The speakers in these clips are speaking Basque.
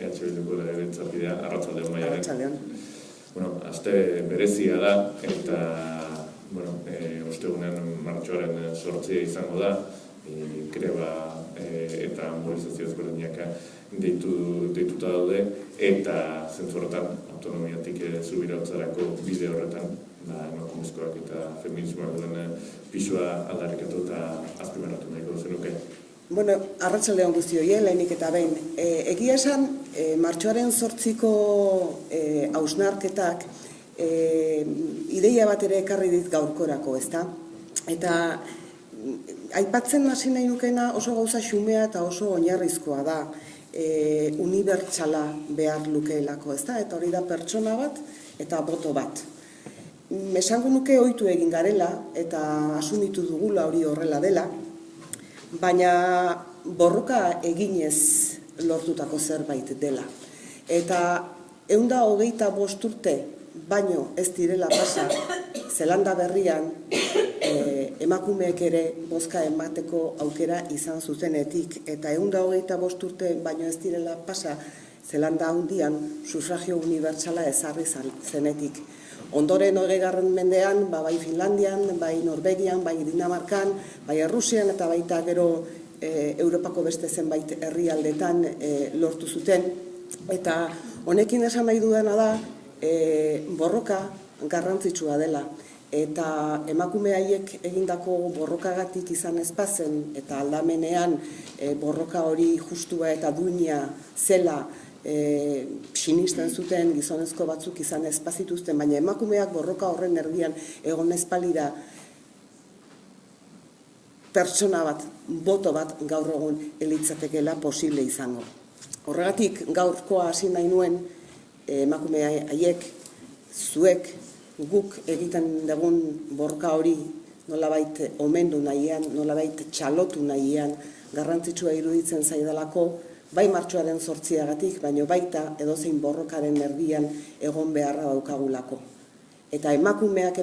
EH Bilduko legebiltzarkidea, arratsaldeon Maialen. Arratsaldeon. Aste berezia da, eta ostegunean martxoaren 8 izango da, greba eta mobilizazio ezberdinak deituta daude, eta zentzu horretan autonomiatik zubirautzarako bide horretan emakumezkoak eta feminismoak duen pisua aldarrikatu eta azpimarratu nahiko zenuke. Arratsaldeon guztioi, lehenik eta behin. Egia esan, martxoaren 8ko hausnarketak ideia bat ere ekarri dit gaurkorako, ezta? Eta aipatzen hasi nahi nukena oso gauza xumea eta oso oinarrizkoa da, unibertsala behar lukeelako, ezta? Eta hori da pertsona bat eta boto bat. Esango nuke ohitu egin garela eta asumitu dugula hori horrela dela, baina borroka eginez lortutako zerbait dela. Eta 125 urte baino ez direla pasa, Zelanda Berrian emakumeek ere bozka emateko aukera izan zuzenetik, eta 125 urte baino ez direla pasa, Zelanda Handian sufragio unibertsala ezarri zenetik. Ondoren 20. mendean, bai Finlandian, bai Norvegian, bai Dinamarkan, bai Errusian eta baita gero Europako beste zenbait herrialdetan lortu zuten. Eta honekin esan nahi dudana da, borroka garrantzitsua dela. Eta emakume haiek egindako borrokagatik izan ezpazen eta aldamenean borroka hori justua eta duina zela sinisten zuten gizonezko batzuk izan ezpazituzten, baina emakumeak borroka horren erdian egon ezpalira pertsona bat, boto bat gaur egun elitzatekela posible izango. Horregatik gaurkoa hasi nahi nuen emakume haiek, zuek, guk egiten dugun borroka hori nolabait omendu nahian, nolabait txalotu nahian, garrantzitsua iruditzen zaidalako, bai martxoaren 8agatik, baino baita edozein borrokaren erdian egon beharra daukagulako. Eta emakumeak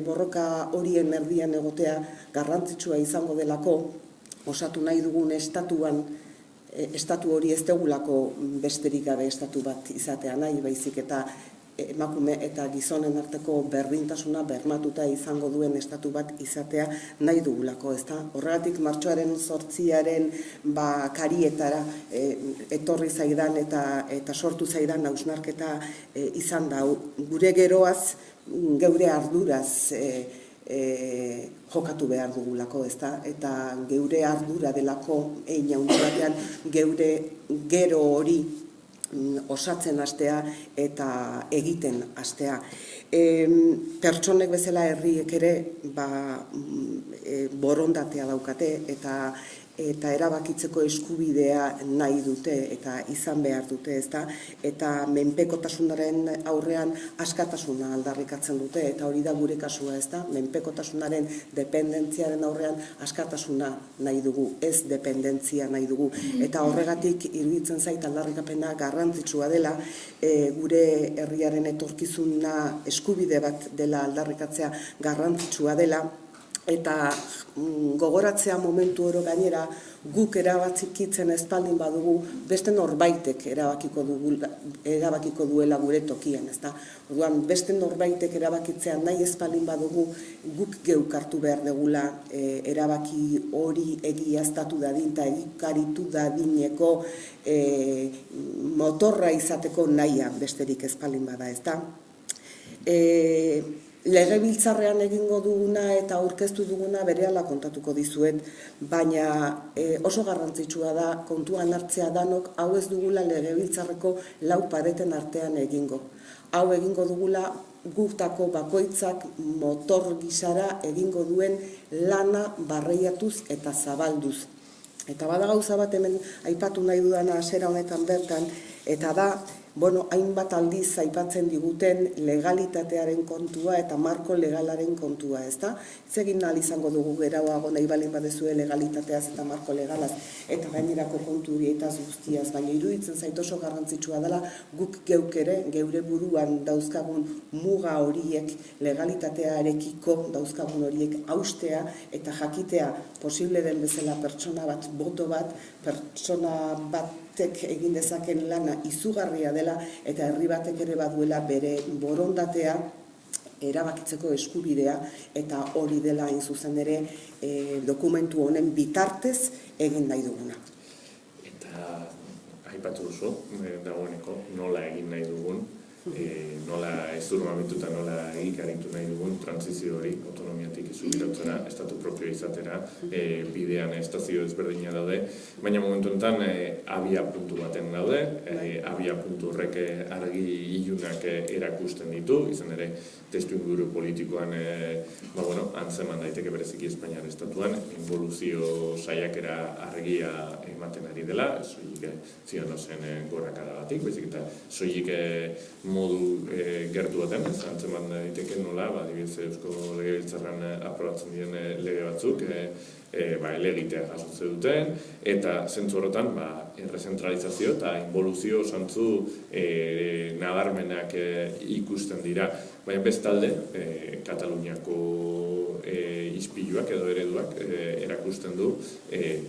borroka horien erdian egotea garrantzitsua izango delako, osatu nahi dugun estatuan, estatu hori ez dugulako besterik gabe estatu bat izatea nahi, baizik eta emakume eta gizonen arteko berdintasuna bermatuta izango duen estatu bat izatea nahi dugulako, ezta? Horregatik martxoaren 8aren karietara etorri zaidan eta sortu zaidan hausnarketa izan da. Gure geroaz, geure arduraz jokatu behar dugulako, ezta? Eta geure ardura delako hein handi batean geure gero hori osatzen hastea eta egiten hastea. Pertsonek bezala herriek ere borondatea daukate eta erabakitzeko eskubidea nahi dute eta izan behar dute, ezta? Eta menpekotasunaren aurrean askatasuna aldarrikatzen dute, eta hori da gure kasua, ezta? Menpekotasunaren dependentziaren aurrean askatasuna nahi dugu, ez dependentzia nahi dugu. Eta horregatik iruditzen zait aldarrikapena garrantzitsua dela, gure herriaren etorkizuna eskubide bat dela aldarrikatzea garrantzitsua dela, eta gogoratzea momentu oro gainera guk erabakitzen espaldin badugu beste norbaitek erabakiko duela gure tokian, ezta? Orduan beste norbaitek erabakitzea nahi espaldin badugu guk geuk hartu behar dugula erabaki hori egiaztatu dadin eta egikaritu dadineko motorra izateko nahia besterik espaldin bada, ezta? Legebiltzarrean egingo duguna eta aurkeztu duguna berehala kontatuko dizuet, baina oso garrantzitsua da kontuan hartzea danok hau ez dugula legebiltzarreko 4 pareten artean egingo. Hau egingo dugula gutako bakoitzak motor gisara egingo duen lana barreiatuz eta zabalduz. Eta bada gauza bat hemen aipatu nahi dudana hasiera honetan bertan, eta da, hainbat aldiz aipatzen diguten legalitatearen kontua eta marko legalaren kontua, ezta? Hitz egin ahal izango dugu geroago nahi baldin baduzue legalitateaz eta marko legalaz eta gainerako kontu horietaz guztiaz, baina iruditzen zait oso garrantzitsua dela guk geuk ere geure buruan dauzkagun muga horiek, legalitatearekiko dauzkagun horiek haustea eta jakitea posible den bezala pertsona bat, boto bat, pertsona bat batek egin dezaken lana izugarria dela eta herri batek ere baduela bere borondatea erabakitzeko eskubidea eta hori dela hain zuzen ere dokumentu honen bitartez egin nahi duguna. Eta aipatu duzu, dagoeneko nola egin nahi dugun, nola ez durmamituta nola egikaritu nahi dugun transizio hori autonomiatik subirautzera, estatu propio izatera, bidean estazio ezberdina daude, baina momentu honetan abia puntu baten daude, abia puntu horrek argi ilunak erakusten ditu, izan ere testu inguru politikoan antzeman daiteke bereziki Espainiar estatuan, involuzio saiakera argia ematen ari dela, soilik Ciudadanosen gorakada batik, baizik eta soilik modu gertu baten, antzeman daiteke nola, adibidez Eusko Legebiltzarran aprobatzen diren lege batzuk, elegitea jasotze duten, eta zentzu horretan errezentralizazio eta involuzio zantzu nabarmenak ikusten dira. Baina bestalde, Kataluniako ispiluak edo ereduak erakusten du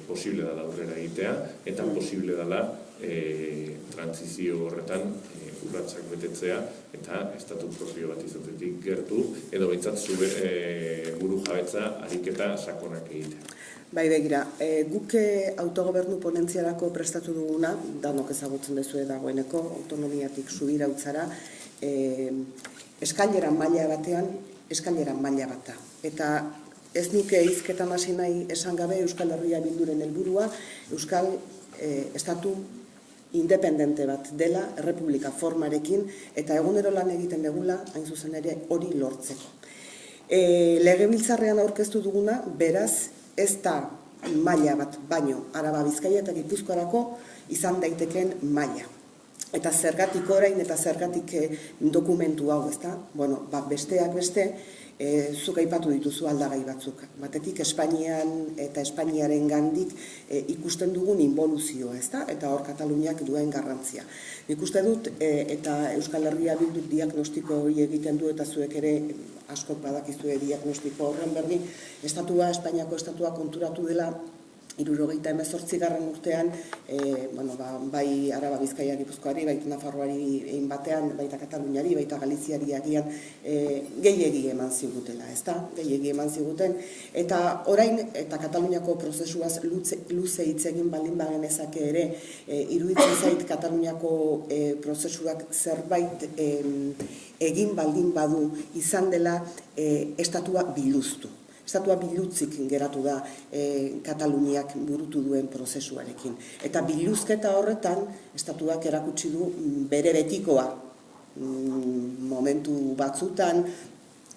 posible dela aurrera egitea eta posible dela transizio horretan urratsak betetzea eta estatu propio bat izatetik gertu edo behintzat buru jabetza ariketa sakonak egitea. Bai, begira, guk autogobernu ponentziarako prestatu duguna, danok ezagutzen duzue dagoeneko, autonomiatik subirautzara, eskailera maila batean, eskailera maila bata. Eta ez nuke hizketan hasi nahi esan gabe Euskal Herria Bilduren helburua, Euskal Estatu independente bat dela, errepublika formarekin, eta egunero lan egiten degula, hain zuzen ere hori lortzeko. Legebiltzarrean aurkeztu duguna, beraz, ez da maila bat, baino, Araba, Bizkaia eta Gipuzkoarako izan daiteken maila. Eta zergatik orain eta zergatik dokumentu hau, ezta? Bueno, besteak beste, zuk aipatu dituzu aldagai batzuk. Batetik Espainian eta Espainiaren gandik ikusten dugun involuzioa, ezta? Eta hor Kataluniak duen garrantzia. Nik uste dut, eta Euskal Herria Bilduk diagnostiko hori egiten du, eta zuek ere askok badakizue diagnostiko horren berri, Espainiako estatua konturatu dela 1978 urtean, bai Araba, Bizkaia, Gipuzkoari, baita Nafarroari egin batean, baita Kataluniari, baita Galiziari agian gehiegi eman zigutela, ezta? Gehiegi eman ziguten, eta orain, eta Kataluniako prozesuaz luze hitz egin baldin bagenezake ere, iruditzen zait Kataluniako prozesuak zerbait egin baldin badu izan dela estatua biluztu. Estatua bilutzik geratu da Kataluniak burutu duen prozesuarekin. Eta biluzketa horretan, estatuak erakutsi du bere betikoa. Momentu batzutan,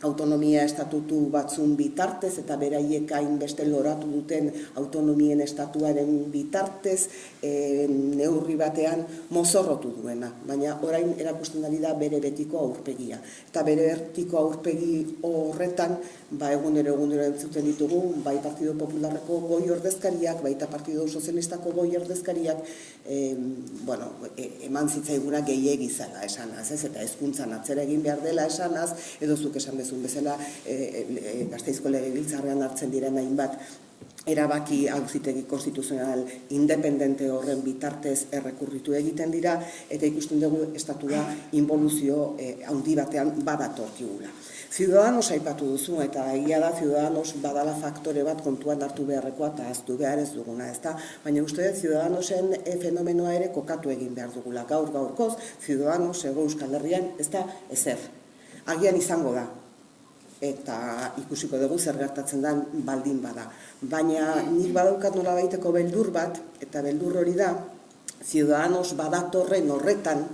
autonomia estatutu batzun bitartez eta beraiek hainbeste loratu duten autonomien estatuaren bitartez neurri batean mozorrotu duena. Baina orain erakusten ari da bere betiko aurpegia. Eta bere betiko aurpegi horretan, egunero entzuten ditugu, bai Partido Popularreko goi ordezkariak, baita Partido Sozialistako goi ordezkariak, eman zitzaiguna gehiegi zela esanaz, eta hezkuntzan atzera egin behar dela esanaz, edo zuk esan bezun bezala Gasteizko Legebiltzarrean hartzen diren hainbat erabaki auzitegi konstituzional independente horren bitartez errekurritu egiten dira, eta ikusten dugu estatua involuzio handi batean badatorkigula. Ciudadanos aipatu duzu, eta egia da Ciudadanos badala faktore bat kontuan hartu beharrekoa eta ahaztu behar ez duguna, ezta? Baina uste dut Ciudadanosen fenomenoa ere kokatu egin behar dugula. Gaurkoz, Ciudadanos ego Euskal Herrian ez da ezer. Agian izango da, eta ikusiko dugu zer gertatzen den baldin bada. Baina nik badaukat nola baiteko beldur bat, eta beldur hori da, Ciudadanos badatorren horretan,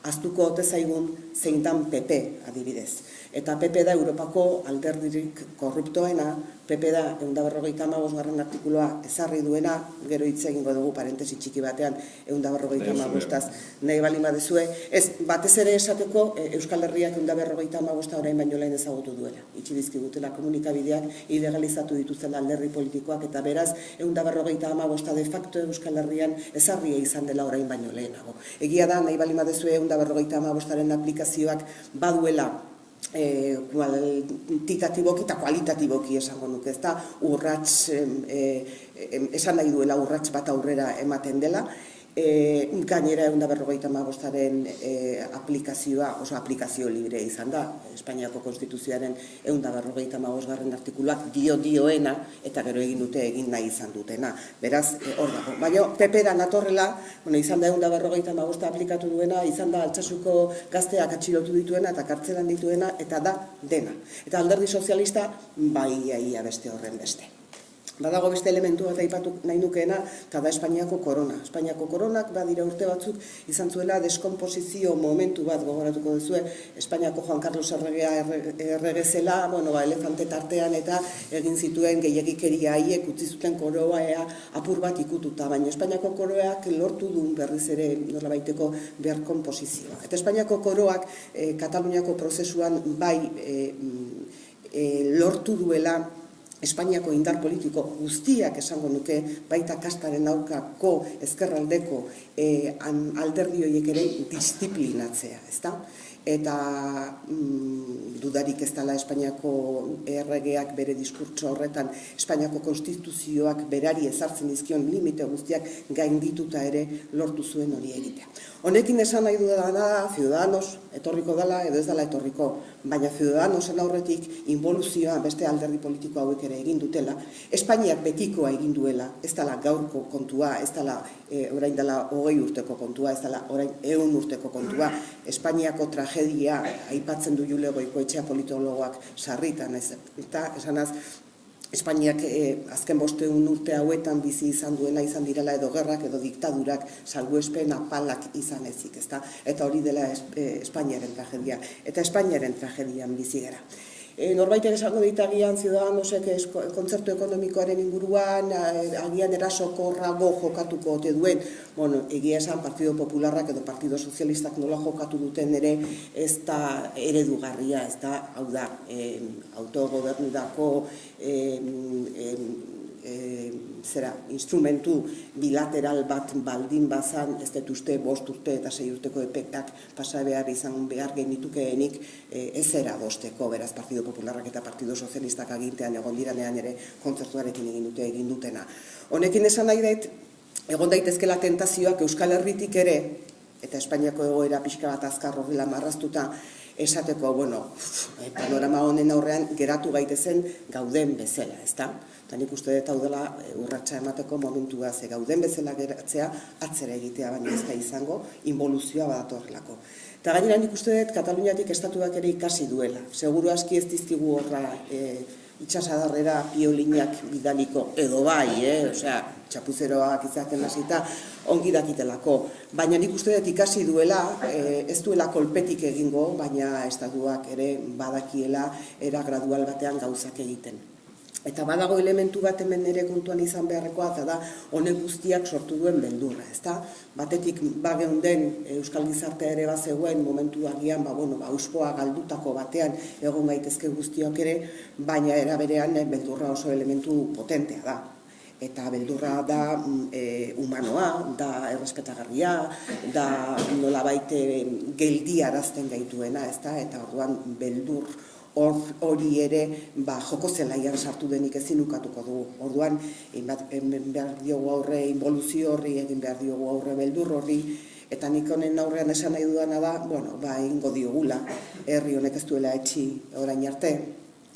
aztuko ote zaigun zein dan PP adibidez. Eta PP da Europako alderdirik korruptoena, PP da 155. Artikuloa ezarri duena, gero hitz egingo dugu parentesi txiki batean 155az nahi baldin baduzue. Ez, batez ere esateko Euskal Herriak 155 orain baino lehen ezagutu duela. Itxi dizkigutela komunikabideak ilegalizatu dituzten alderdi politikoak, eta beraz 155 de facto Euskal Herrian ezarria izan dela orain baino lehenago. Egia da, nahi baldin baduzue 155aren aplikazioak baduela kuantitatiboki eta kualitatiboki esango nuke, ez da, esan nahi duela urrats bat aurrera ematen dela, Gainera 155aren aplikazioa oso aplikazio libre izan da. Espainiako Konstituzioaren 155. artikuluak dioena eta gero egin nahi izan dutena. Beraz, hor dago. Baina PP-ra natorrela, izan da 155 aplikatu duena, izan da Altsasuko gazteak atxilotu dituena eta kartzelan dituena, eta da dena. Eta Alderdi Sozialista, ia beste horren beste. Badago beste elementu bat aipatu nahi nukeena, eta da Espainiako korona. Espainiako koronak badira urte batzuk izan zuela deskomposizio momentu bat gogoratuko duzue, Espainiako Juan Carlos erregezela, elefante tartean eta egin zituen gehiagikeria haiek utzi zuten koroa apur bat ikututa, baina Espainiako koroak lortu duen berriz ere nolabaiteko berkomposizioa. Eta Espainiako koroak Kataluniako prozesuan bai lortu duela Espainiako indar politiko guztiak esango nuke, baita kastaren aurkako ezkerraldeko alderdi horiek ere disiplinatzea, ezta? Eta dudarik ez dela Espainiako erregeak bere diskurtso horretan Espainiako Konstituzioak berari ezartzen dizkion limite guztiak gaindituta ere lortu zuen hori egitea. Honekin esan nahi dudana, Ciudadanos etorriko dela edo ez dela etorriko, baina Ciudadanosen aurretik involuzioa beste alderdi politiko hauek ere egin dutela, Espainiak betikoa egin duela, ez dela gaurko kontua, ez dela orain dela 20 urteko kontua, ez dela orain 100 urteko kontua, Espainiako tragedia aipatzen du Julio Goikoetxea politologoak sarritan, eta esanaz, Espainiak azken 500 urte hauetan bizi izan duela izan direla edo gerrak edo diktadurak salbuespen apalak izan ezik, ezta? Eta hori dela Espainiaren tragedia. Eta Espainiaren tragedian bizi gara. Norbaitek esango ditagian Ciudadanosek kontzertu ekonomikoaren inguruan, agian erasokorrago jokatuko ote duen, egia esan Partido Popularrak edo Partido Sozialistak nola jokatu duten ere ez da eredugarria, ez da, hau da, autogobernudako instrumentu bilateral bat baldin bazan, ez dut uste 5 urte eta 6 urteko epeak pasa behar izan behar genitukeenik ezera dosteko, beraz Partido Popularrak eta Partido Sozialistak agintean egon diranean ere kontzertuarekin egin dutena. Honekin esan nahi dut, egon daitezkela tentazioak Euskal Herritik ere, eta Espainiako egoera pixka bat azkar horrela marraztuta, esateko, panorama honen aurrean geratu gaitezen gauden bezala, ezta? Eta nik uste dut hau dela urratsa emateko momentua, ze gauden bezala geratzea atzera egitea baina ez da izango, involuzioa badatorrelako. Eta gainera nik uste dut Kataluniatik estatuak ere ikasi duela. Seguru aski ez dizkigu horra itxasadarrera piolinak bidaliko, edo bai, txapuzeroak izaten hasita ongi dakitelako. Baina nik uste dut ikasi duela, ez duela kolpetik egingo, baina estatuak ere badakiela era gradual batean gauzak egiten. Eta badago elementu bat hemen ere kontuan izan beharrekoa, eta da honek guztiak sortu duen beldurra, ezta? Batetik bageunden Euskal Gizartea ere bazegoen momentu agian, auspoa galdutako batean egon gaitezke guztiok ere, baina era berean beldurra oso elementu potentea da. Eta beldurra da humanoa, da errespetagarria, da nolabait geldiarazten gaituena, ezta? Eta orduan beldur hori ere joko zelaian sartu denik ezin ukatuko dugu. Orduan, egin behar diogu aurre involuzio horri, egin behar diogu aurre beldur horri, eta nik honen aurrean esan nahi dudana da, egingo diogula, herri honek ez duela etxi orain arte,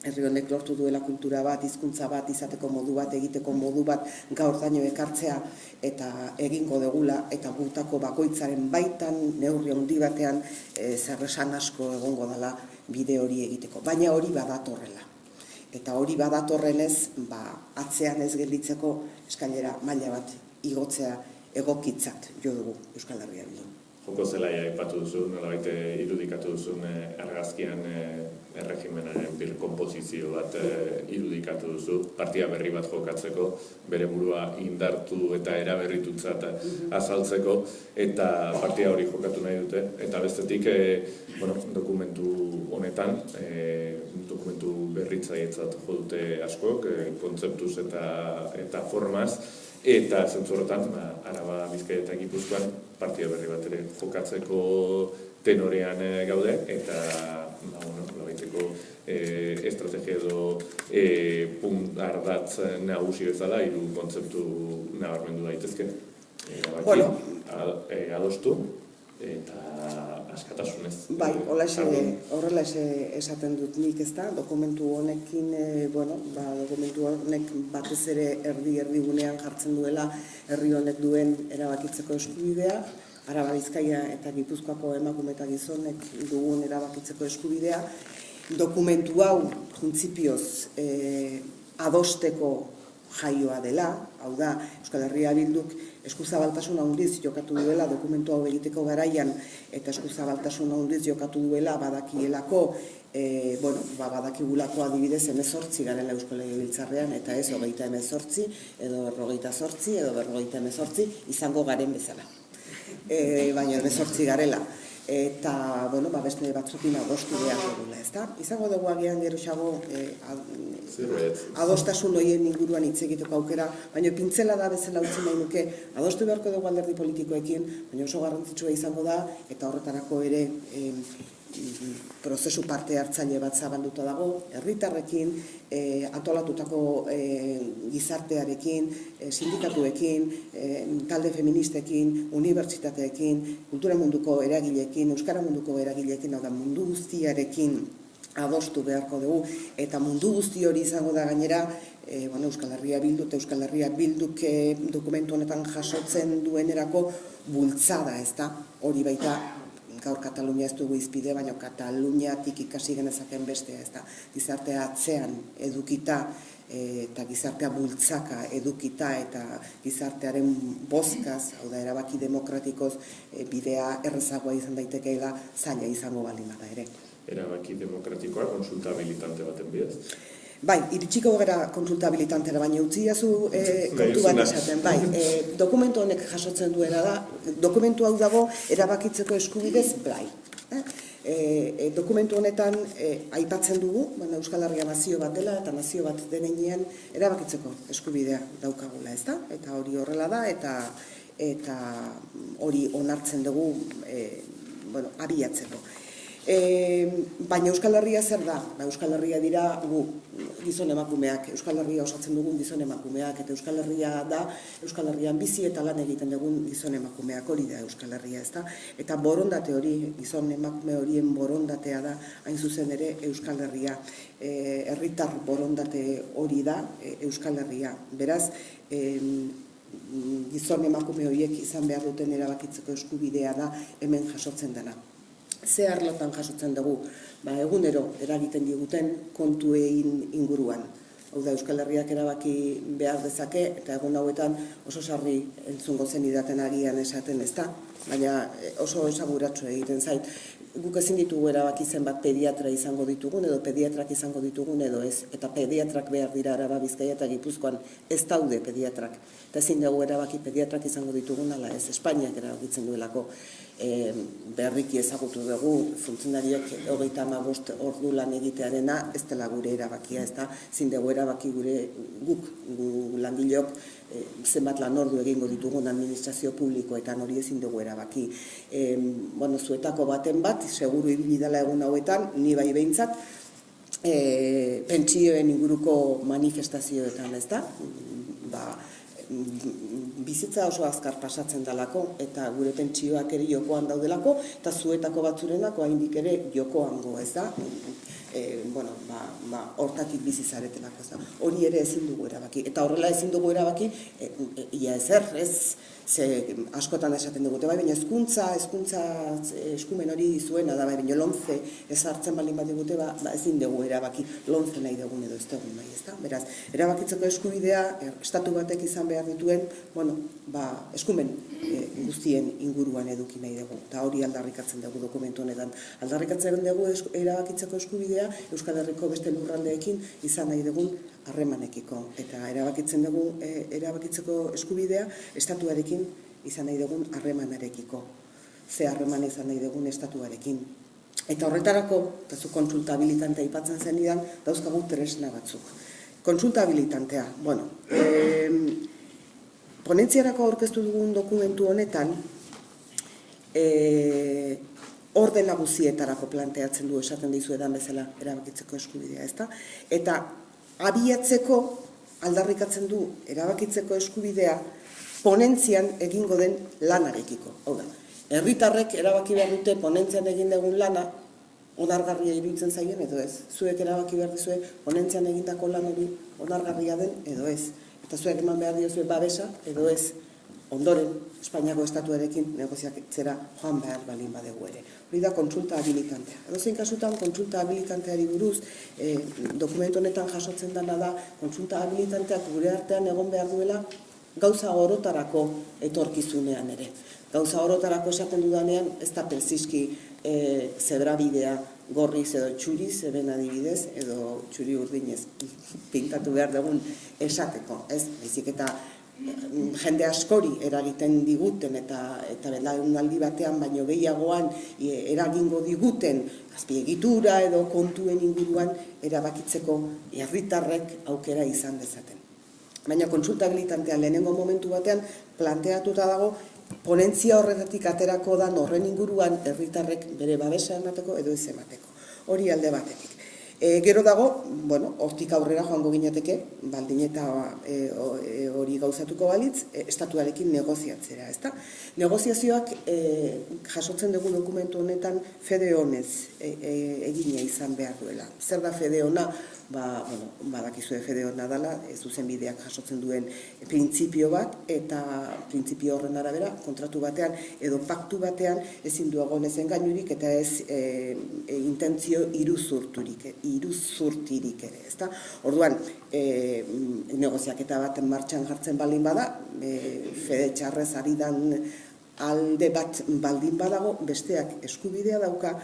herri honek lortu duela kultura bat, hizkuntza bat, izateko modu bat, egiteko modu bat, gaur daño ekartzea, eta egingo degula, eta gutako bakoitzaren baitan, neurri handi batean, zerresan asko egongo dela bide hori egiteko. Baina hori badatorrela. Eta hori badatorrenez, atzean ez gelditzeko eskailera maila bat igotzea egokitzat jo dugu Euskal Herria Bildu. Joko zelaia aipatu duzu, nolabait irudikatu duzun argazkian erregimenaren birkonposizio bat irudikatu duzu, partia berri bat jokatzeko, bere burua indartu eta eraberritutzat azaltzeko, eta partia hori jokatu nahi dute. Eta bestetik, dokumentu honetan, dokumentu berritzailetzat jo dute askok, kontzeptuz eta formaz, eta zentzu horretan, Araba, Bizkaia eta Gipuzkoan partia berri bat ere jokatzeko tenorean gaude, eta nolabaiteko estrategia edo ardatz nagusi bezala hiru kontzeptu nabarmendu daitezke. erabaki adostu eta askatasunez. Bai, horrela esaten dut nik, ezta, dokumentu honekin, dokumentu honek batez ere erdi-erdigunean jartzen duela herri honek duen erabakitzeko eskubidea, Araba, Bizkaia eta Gipuzkoako emakume eta gizonek dugun erabakitzeko eskubidea. Dokumentu hau printzipioz adosteko jaioa dela, hau da, Euskal Herria Bilduk eskuzabaltasun handiz jokatu duela dokumentu hau egiteko garaian eta eskuzabaltasun handiz jokatu duela badakielako, badakigulako adibidez 18 garela Eusko Legebiltzarrean eta ez 38 edo 48 edo 58 izango garen bezala. Baina 18 garela. Eta, beste batzukin adostu behar dugula, ezta? Izango dugu agian geroxago adostasun horien inguruan hitz egiteko aukera, baina pintzela da bezala utzi nahi nuke, adostu beharko dugu alderdi politikoekin, baina oso garrantzitsua izango da, eta horretarako ere prozesu parte hartzaile bat zabalduta dago, herritarrekin, antolatutako gizartearekin, sindikatuekin, talde feministekin, unibertsitateekin, kultura munduko eragileekin, euskara munduko eragileekin, hau da mundu guztiarekin adostu beharko dugu, eta mundu guzti hori izango da gainera, Euskal Herria Bildu eta Euskal Herria Bilduk dokumentu honetan jasotzen duenerako bultzada, ezta? Hori baita gaur Katalunia ez dugu izpide, baina Kataluniatik ikasi genezaken bestea, ez da, gizartea atzean edukita eta gizartea bultzaka edukita eta gizartearen bozkaz, hau da, erabaki demokratikoz bidea errezagoa izan daitekeela zaila izango baldin bada ere. Erabaki demokratikoa konsulta militante baten bidez? Bai, iritsiko gara konsulta militantera, baina utzi jazu kontu bat esaten. Bai, dokumentu honek jasotzen duena da, dokumentu hau dago erabakitzeko eskubidez, bai. Dokumentu honetan aipatzen dugu, Euskal Herria nazio bat dela eta nazio bat denean erabakitzeko eskubidea daukagula, ezta? Eta hori horrela da, eta hori onartzen dugu abiatzeko. Baina Euskal Herria zer da? Euskal Herria dira gu gizon emakumeak, Euskal Herria osatzen dugun gizon emakumeak, eta Euskal Herria da Euskal Herrian bizi eta lan egiten dugun gizon emakumeak, hori da Euskal Herria, ezta? Eta borondate hori, gizon emakume horien borondatea da, hain zuzen ere Euskal Herria, herritar borondate hori da Euskal Herria. Beraz, gizon emakume horiek izan behar duten erabakitzeko eskubidea da hemen jasotzen dena. Ze arlotan jasotzen dugu, egunero eragiten diguten kontuein inguruan. Hau da, Euskal Herriak erabaki behar dezake, eta egun hauetan oso sarri entzungo zen idaten agian esaten ez da, baina oso esaguratsu egiten zait. Guk ezin ditugu erabaki zenbat pediatra izango ditugun, edo pediatrak izango ditugun, edo ez. Eta pediatrak behar dira Araba, Bizkaia eta Gipuzkoan ez daude pediatrak. Eta ezin dugu erabaki pediatrak izango ditugun, ala ez, Espainiak erabakitzen duelako. Berriki ezagutu dugu, funtzionariok 35 ordu lan egitearena, ez dela gure erabakia, ez da, ezin dugu erabaki guk langileok zenbat lan ordu egingo ditugun administrazio publikoetan, hori ezin dugu erabaki. Zuetako baten bat, seguru ibili dela egun hauetan, ni bai behintzat, pentsioen inguruko manifestazioetan, ez da, bizitza oso azkar pasatzen dalako, eta gure pentsioak ere jokoan daudelako, eta zuetako batzurenako haindik ere jokoango, ez da? Hortatik bizi zaretelako, ez da? Hori ere ezin dugu erabaki. Eta horrela ezin dugu erabaki, ia ezer, ez, ze askotan esaten dugute, baina hezkuntza eskumen hori zuena da, baina lomce ez hartzen baldin bat digute, ezin dugu erabaki lomce nahi dugun edo ez dugun nahi, ez da? Beraz, erabakitzeko eskubidea, estatu batek izan behar dituen, eskumen guztien inguruan eduki nahi dugu, eta hori aldarrikatzen dugu dokumentu honetan. Aldarrikatzen dugu erabakitzeko eskubidea Euskal Herriko beste lurraldeekin izan nahi dugun harremanekiko, eta erabakitzen dugu erabakitzeko eskubidea estatuarekin izan nahi dugun harremanarekiko, ze harreman izan nahi dugun estatuarekin. Eta horretarako, eta zu kontsultabilitantea aipatzen zenidan, dauzkagu tresna batzuk. Kontsultabilitantea, ponentziarako aurkeztu dugun dokumentu honetan, orde nagusietarako planteatzen du esaten dizuedan bezala erabakitzeko eskubidea, ezta? Eta abiatzeko aldarrikatzen du erabakitzeko eskubidea ponentzian egingo den lanarekiko. Hau da, herritarrek erabaki behar dute ponentzian egin dugun lana onargarria iruditzen zaien edo ez. Zuek erabaki behar dizue ponentzian egindako lan hori onargarria den edo ez. Eta zuek eman behar diozue babesa edo ez. Ondoren, Espainiako estatuarekin negoziatzera joan behar balin badegu ere. Hori da kontsulta habilitantea. Edozein kasutan, kontsulta habilitanteari buruz, dokumentu honetan jasotzen dena da, kontsulta habilitanteak gure artean egon behar duela gauza orotarako etorkizunean ere. Gauza orotarako esaten dudanean, ez da persiski zebrabidea gorriz edo txuriz, eben adibidez, edo txuri urdinez pintatu behar dugun esateko. Ez, baizik eta jende askori eragiten diguten eta belaunaldi batean baino gehiagoan eragingo diguten azpiegitura edo kontuen inguruan erabakitzeko herritarrek aukera izan dezaten. Baina kontsulta habilitantea lehenengo momentu batean planteatuta dago ponentzia horretatik aterako dan horren inguruan herritarrek bere babesa emateko edo ez emateko. Hori alde batetik. Gero dago, hortik aurrera joango ginateke, baldin eta hori gauzatuko balitz, estatuarekin negoziatzera, ezta? Negoziazioak jasotzen dugu dokumentu honetan fede honez egina izan behar duela. Zer da fede hona? Badakizue fede hona dela, zuzenbideak jasotzen duen printzipio bat, eta printzipio horren arabera, kontratu batean edo paktu batean ezin du egon ez engainurik eta ez intentzio iruzurtirik ere, ezta? Orduan, negoziaketa bat martxan jartzen baldin bada, fede txarrez ari dan alde bat baldin badago, besteak eskubidea dauka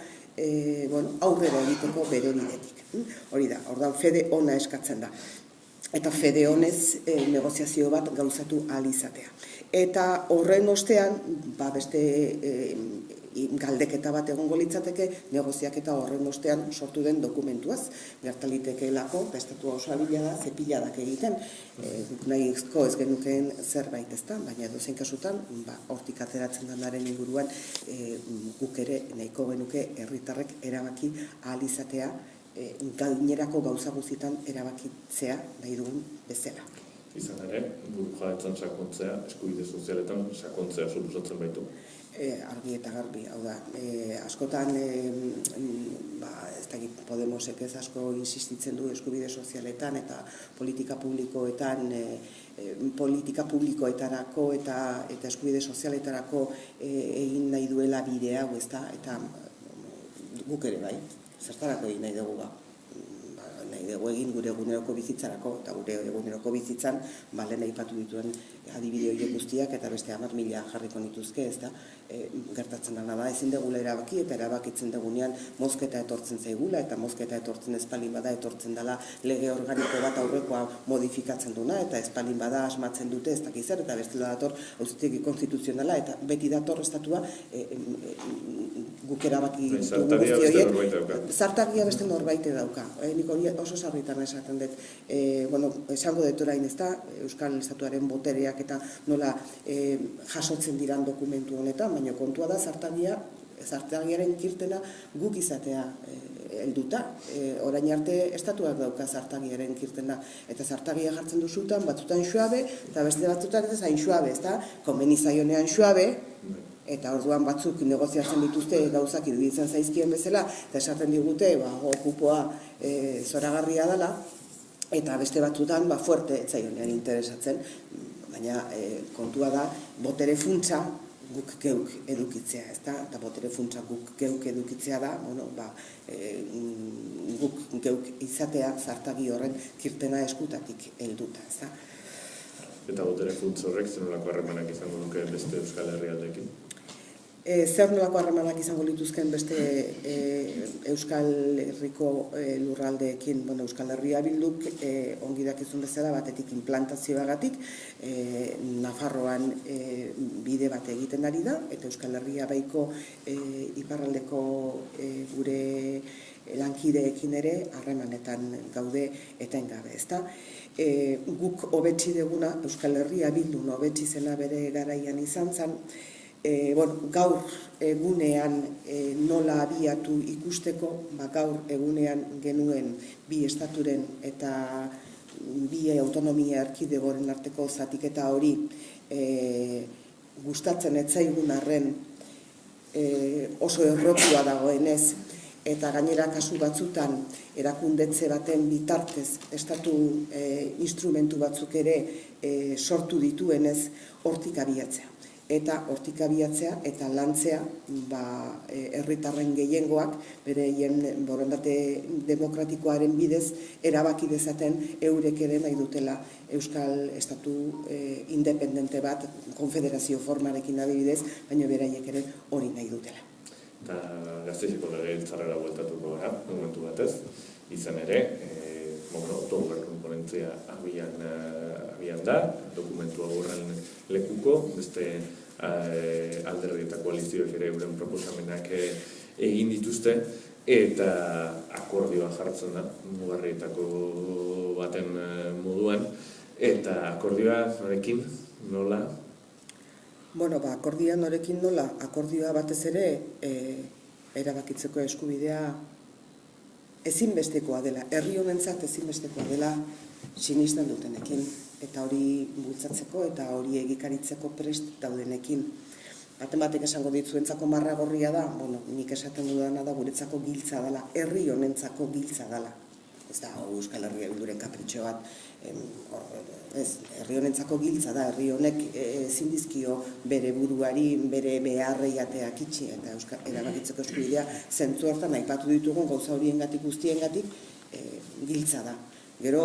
aurrera egiteko bere bidetik. Hori da, orduan fede ona eskatzen da. Eta fede honez negoziazio bat gauzatu ahal izatea. Eta horren ostean, beste galdeketa bat egongo litzateke, negoziaketa horren ostean sortu den dokumentuaz. Gertalitekeelako, estatua oso abila da, zepiladak egiten, nahizko ez genukeen zerbait ezta, baina edozein kasutan, hortik ateratzen denaren inguruan, guk ere nahiko genuke herritarrek erabaki ahal izatea, gainerako gauza guztietan erabakitzea nahi dugun bezala. Izan ere, burujabetzan sakontzea, eskubide sozialetan sakontzea suposatzen baitu. Argi eta garbi, hau da, askotan, ez dakit Podemosek ez asko insistitzen du eskubide sozialetan eta politika publikoetarako eta eskubide sozialetarako egin nahi duela bide hau, ez da, eta guk ere bai, zertarako egin nahi dugu nahi dugu egin gure eguneroko bizitzarako, eta gure eguneroko bizitzan, lehen aipatu dituen adibide horiek guztiak, eta beste 10.000 jarriko nituzke, ez da, gertatzen dena da, ezin degula erabaki, eta erabakitzen degunean mozketa etortzen zaigula, eta mozketa etortzen espalin bada, etortzen dela lege organiko bat aurrekoa modifikatzen duna, eta espalin bada asmatzen dute, ez dakiz zer, eta bestela dator auzitegi konstituzionala, eta beti dator estatua guk erabaki dugu guzti horiek. Zartagia beste norbaite dauka. Nik hori oso sarritan esaten dut. Esango dut orain ez da, Euskal Estatuaren botereak eta nola jasotzen diran dokumentu honetan, baina kontua da zartagiaren kirtena guk izatea helduta. Orain arte estatuak dauka zartagiaren kirtena, eta zartagia jartzen duzutan, batzutan xuabe, eta beste batzutan ez hain xuabe, ez da, konbenizaionean xuabe, eta orduan batzuk negoziatzen dituzte gauzak iruditzen zaizkien bezala, eta esaten digute, kupoa zoragarria dela, eta beste batzutan fuerte etzaionean interesatzen, baina kontua da, botere funtsa guk geuk edukitzea, ezta? Eta botere funtsa guk geuk edukitzea da, guk geuk izatea zartagi horren kirtena eskutatik helduta, ezta? Eta botere funtsa horrek zenolako harremanak izango duke beste Euskal Herrialdeekin? Zer nolako harremanak izango lituzken beste Euskal Herriko lurraldeekin, Euskal Herria Bilduk ongi dakizun bezala batetik implantazioagatik, Nafarroan bide bat egiten ari da, eta Euskal Herria baiko iparraldeko gure lankideekin ere harremanetan gaude etengabe, ezta? Guk hobetsi deguna, Euskal Herria Bildun hobetsi zena bere garaian izan zen, gaur egunean nola abiatu ikusteko, gaur egunean genuen bi estaturen eta bi autonomia erkidegoren arteko zatiketa hori gustatzen etzaigun arren oso errotua dagoenez, eta gainera kasu batzutan erakundetze baten bitartez estatu instrumentu batzuk ere sortu dituenez, hortik abiatzea. Eta hortik abiatzea eta lantzea herritarren gehiengoak bereien borondate demokratikoaren bidez erabaki dezaten eurek ere nahi dutela Euskal Estatu independente bat, konfederazio formarekin adibidez, baina beraiek ere hori nahi dutela. Eta Gasteizeko legebiltzarrera bueltatuko gara, momentu batez, izan ere, autogobernu ponentzia abian da, dokumentua horren lekuko, beste alderdi eta koalizioek ere euren proposamenak egin dituzte, eta akordioa jartzen da, mugarrietako baten moduan, eta akordioa norekin, nola? Akordioa norekin nola, akordioa batez ere erabakitzeko eskubidea ezinbestekoa dela, herri honentzat ezinbestekoa dela sinesten dutenekin, eta hori bultzatzeko eta hori egikaritzeko prest daudenekin. Batek esango ditzuentzako marra gorria da, nik esaten dudana da guretzako giltza dela, herri honentzako giltza dela. Ez da Euskal Herria Bilduren kapritxo bat, herri honentzako giltza da, herri honek ezin dizkio bere buruari, bere beharrei ateak itxi, eta erabakitzeko eskubidea zentzu hortan aipatu ditugun gauza horiengatik guztiengatik giltza da. Gero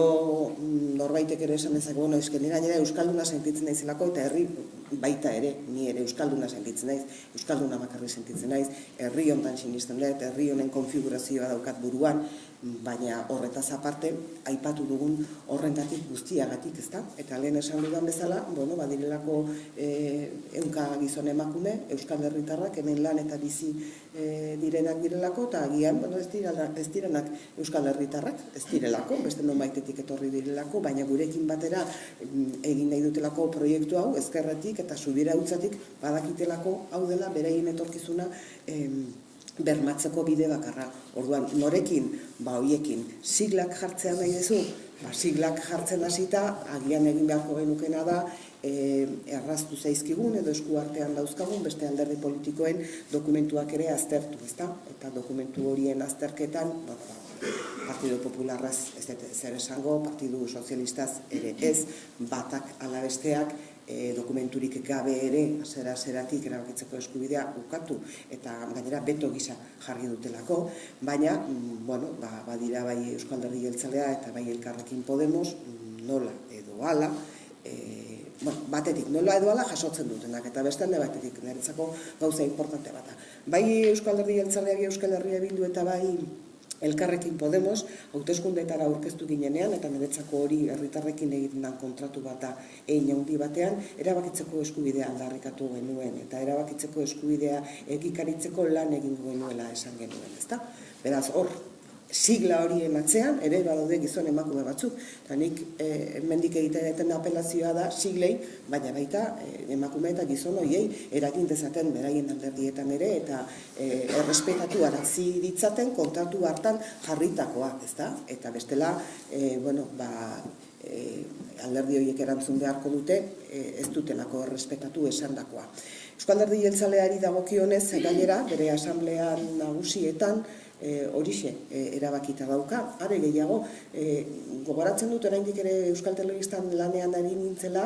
norbaitek ere esan dezake, nire gainera euskalduna sentitzen naizelako, eta herri baita ere, ni ere euskalduna sentitzen naiz, euskalduna bakarri sentitzen naiz, herri hontan sinisten dut, herri honen konfigurazioa daukat buruan, baina horretaz aparte, aipatu dugun horrengatik guztiagatik, ezta? Eta lehen esan dudan bezala, badirelako ehunka gizon emakume, euskal herritarrak, hemen lan eta bizi direnak direlako, eta agian, ez direnak euskal herritarrak, ez direlako, beste nonbaitetik etorri direlako, baina gurekin batera egin nahi dutelako proiektu hau, ezkerretik eta subira hutzatik badakitelako hau dela beraien etorkizuna bermatzeko bide bakarra. Orduan, norekin, hoiekin, siglak jartzea nahi duzu, siglak jartzen hasita, agian egin beharko genukena da, erraztu zaizkigun edo esku artean dauzkagun, beste alderdi politikoen dokumentuak ere aztertu, ezta? Eta dokumentu horien azterketan, Partido Popularraz ez dut zer esango, Partido Sozialistaz ere ez, batak ala besteak, dokumenturik gabe ere, zeratik erabakitzeko eskubidea ukatu, eta gainera beto gisa jarri dutelako, baina, badira bai Euskal Herria Jeltzalea eta bai Elkarrekin Podemos, nola edo ala, batetik nola edo ala jasotzen dutenak, eta beste alde batetik, niretzako gauza importante bata. Bai Euskal Herria Jeltzalea, Euskal Herria Bildu eta bai Elkarrekin Podemos, hauteskundeetara aurkeztu ginenean, eta niretzako hori herritarrekin egiten den kontratu bata handi batean, erabakitzeko eskubidea aldarrikatu genuen, eta erabakitzeko eskubidea egikaritzeko lan egingo genuela esan genuen, ezta? Beraz, hor, sigla horien atzean, ere badaude gizon emakume batzuk, eta nik hemendik egiten apelazioa da siglei, baina baita emakume eta gizon horiei eragin dezaten beraien alderdietan ere, eta errespetatu arazi ditzaten kontratu hartan jarritakoa, ezta? Eta bestela, alderdi horiek erantzun beharko dute, ez dutelako errespetatu esandakoa. Euskal Herria Jeltzaleari dagokionez, gainera, bere asamblean nagusietan, horixe erabakita dauka. Are gehiago, gogoratzen dut oraindik ere Euskal Telebistan lanean ari nintzela,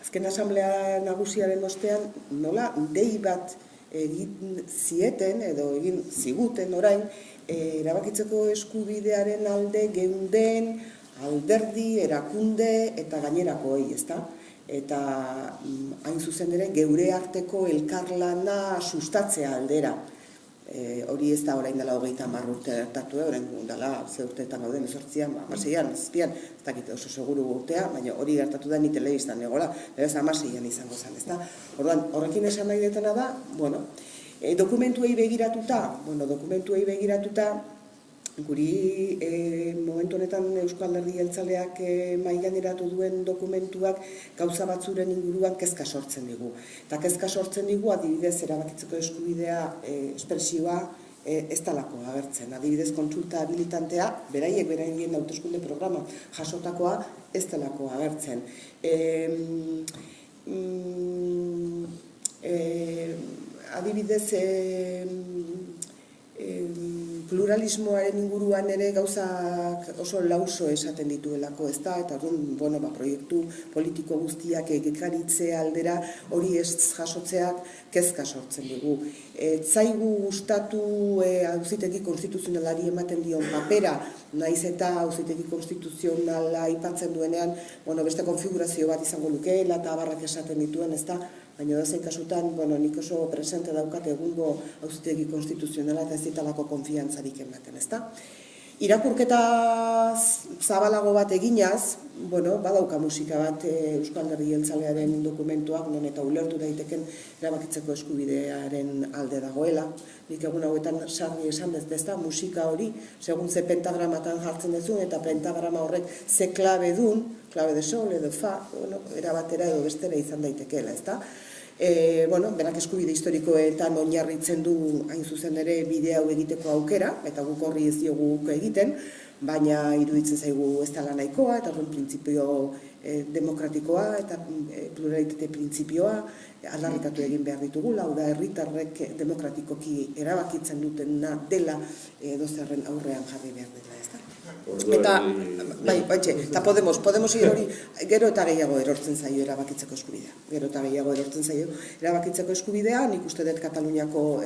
azken asamblea nagusiaren ostean, nola dei bat egin zieten, edo egin ziguten orain, erabakitzeko eskubidearen alde geunden, alderdi, erakunde eta gainerakoei, ezta? Eta hain zuzen ere, geure arteko elkarlana sustatzea aldera. Hori ez da orain dela 30 urte gertatu, orain dela ze urteetan gauden 18an, 16an, 17an, ez dakit oso seguru urtea, baina hori gertatu da ni telebistan egola, beraz 16an izango zen, ezta? Orduan, horrekin esan nahi detena da, dokumentuei begiratuta, guri momentu honetan Euskal Herria Jeltzaleak mahaigaineratu duen dokumentuak gauza batzuren inguruan kezka sortzen digu. Eta kezka sortzen digu adibidez erabakitzeko eskubidea espresioa ez talako agertzen. Adibidez, kontsulta habilitantea, beraien hauteskunde programa jasotakoa ez talako agertzen. Adibidez, pluralismoaren inguruan ere gauzak oso lauso esaten dituelako, ezta? Eta orduan, proiektu politiko guztiak egikaritzea aldera hori ez jasotzeak kezka sortzen dugu. Zaigu gustatu auzitegi konstituzionalari ematen dion papera, naiz eta auzitegi konstituzionala aipatzen duenean, beste konfigurazio bat izango lukeela eta abarrak esaten dituen, ezta? Baina dozein kasutan, nik oso presente daukat egungo auzitegi konstituzionala eta ez ditalako konfiantzarik ematen, ezta? Irakurketa zabalago bat eginaz, badauka musika bat Euskal Alderdi Jeltzalearen dokumentuak, non eta ulertu daiteken erabakitzeko eskubidearen alde dagoela. Nik egun hauetan sarri esan ezta, musika hori, segun ze pentagramatan jartzen dezun, eta pentagrama horrek ze klabe dun, klabe de sol edo fa, erabatera edo bestera izan daitekeela, ezta? Berak eskubide historikoetan oinarritzen du hain zuzen ere bide hau egiteko aukera, eta guk horri ez diogu egiten, baina iruditzen zaigu ez dela nahikoa, eta printzipio demokratikoa eta pluralitate printzipioa aldarrikatu egin behar ditugula, hau da herritarrek demokratikoki erabakitzen dutena dela dozerren aurrean jarri behar dela, ez da? Eta Podemos hori gero eta gehiago erortzen zaio erabakitzeko eskubidea. Gero eta gehiago erortzen zaio erabakitzeko eskubidea, nik uste dut Kataluniako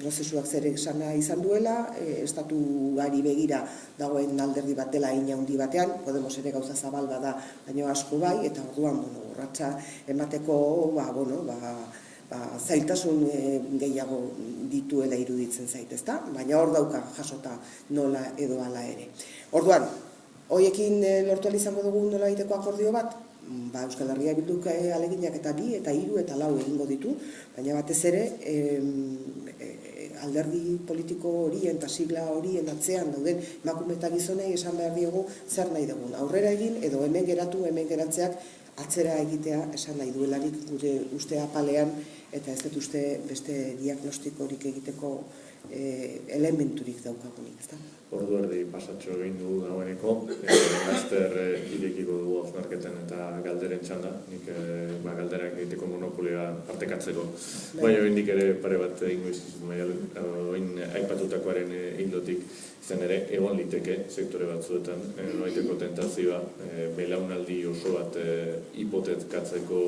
prozesuak zer esana izan duela, estatuari begira dagoen alderdi bat dela hein handi batean, Podemos ere gauza zabal bada, baina asko bai, eta orduan, urratsa emateko, zailtasun gehiago dituela iruditzen zait, ezta? Baina hor dauka jasota nola edo hala ere. Orduan, hoiekin lortu izango dugu nola egiteko akordio bat? Euskal Herria Bilduk aleginak eta 2, eta 3, eta 4 egingo ditu, baina batez ere alderdi politiko horien eta sigla horien atzean dauden emakume eta gizonei esan behar diogu zer nahi dugun. Aurrera egin edo hemen geratzeak atzera egitea esan nahi duelarik gure uste apalean, eta ez dut uste beste diagnostikorik egiteko elementurik daukagunik, ezta? Ordu erdi pasatxo egin dugu dagoeneko, laster irekiko dugu hausnarketen eta galderen txanda, nik galderak egiteko monopolioa partekatzeko. Baina oraindik ere pare bat egingo izkizu, orain aipatutakoaren ildotik izan ere, egon liteke sektore batzuetan, noiteko tentazioa, belaunaldi oso bat hipotetkatzeko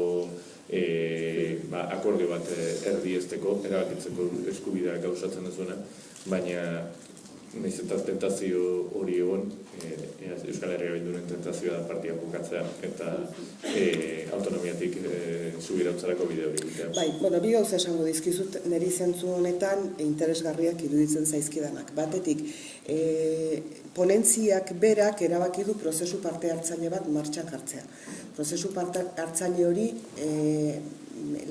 akordio bat erdiesteko, erabakitzeko eskubidea gauzatzen duzuena, baina nahiz eta tentazio hori egon, Euskal Herria Bilduren tentazioa da partia bukatzea eta autonomiatik subirautzarako bide hori egitea. Bi gauza esango dizkizut niri zentzu honetan interesgarriak iruditzen zaizkidanak. Batetik, ponentziak berak erabaki du prozesu parte hartzaile bat martxan jartzea. Prozesu parte hartzaile hori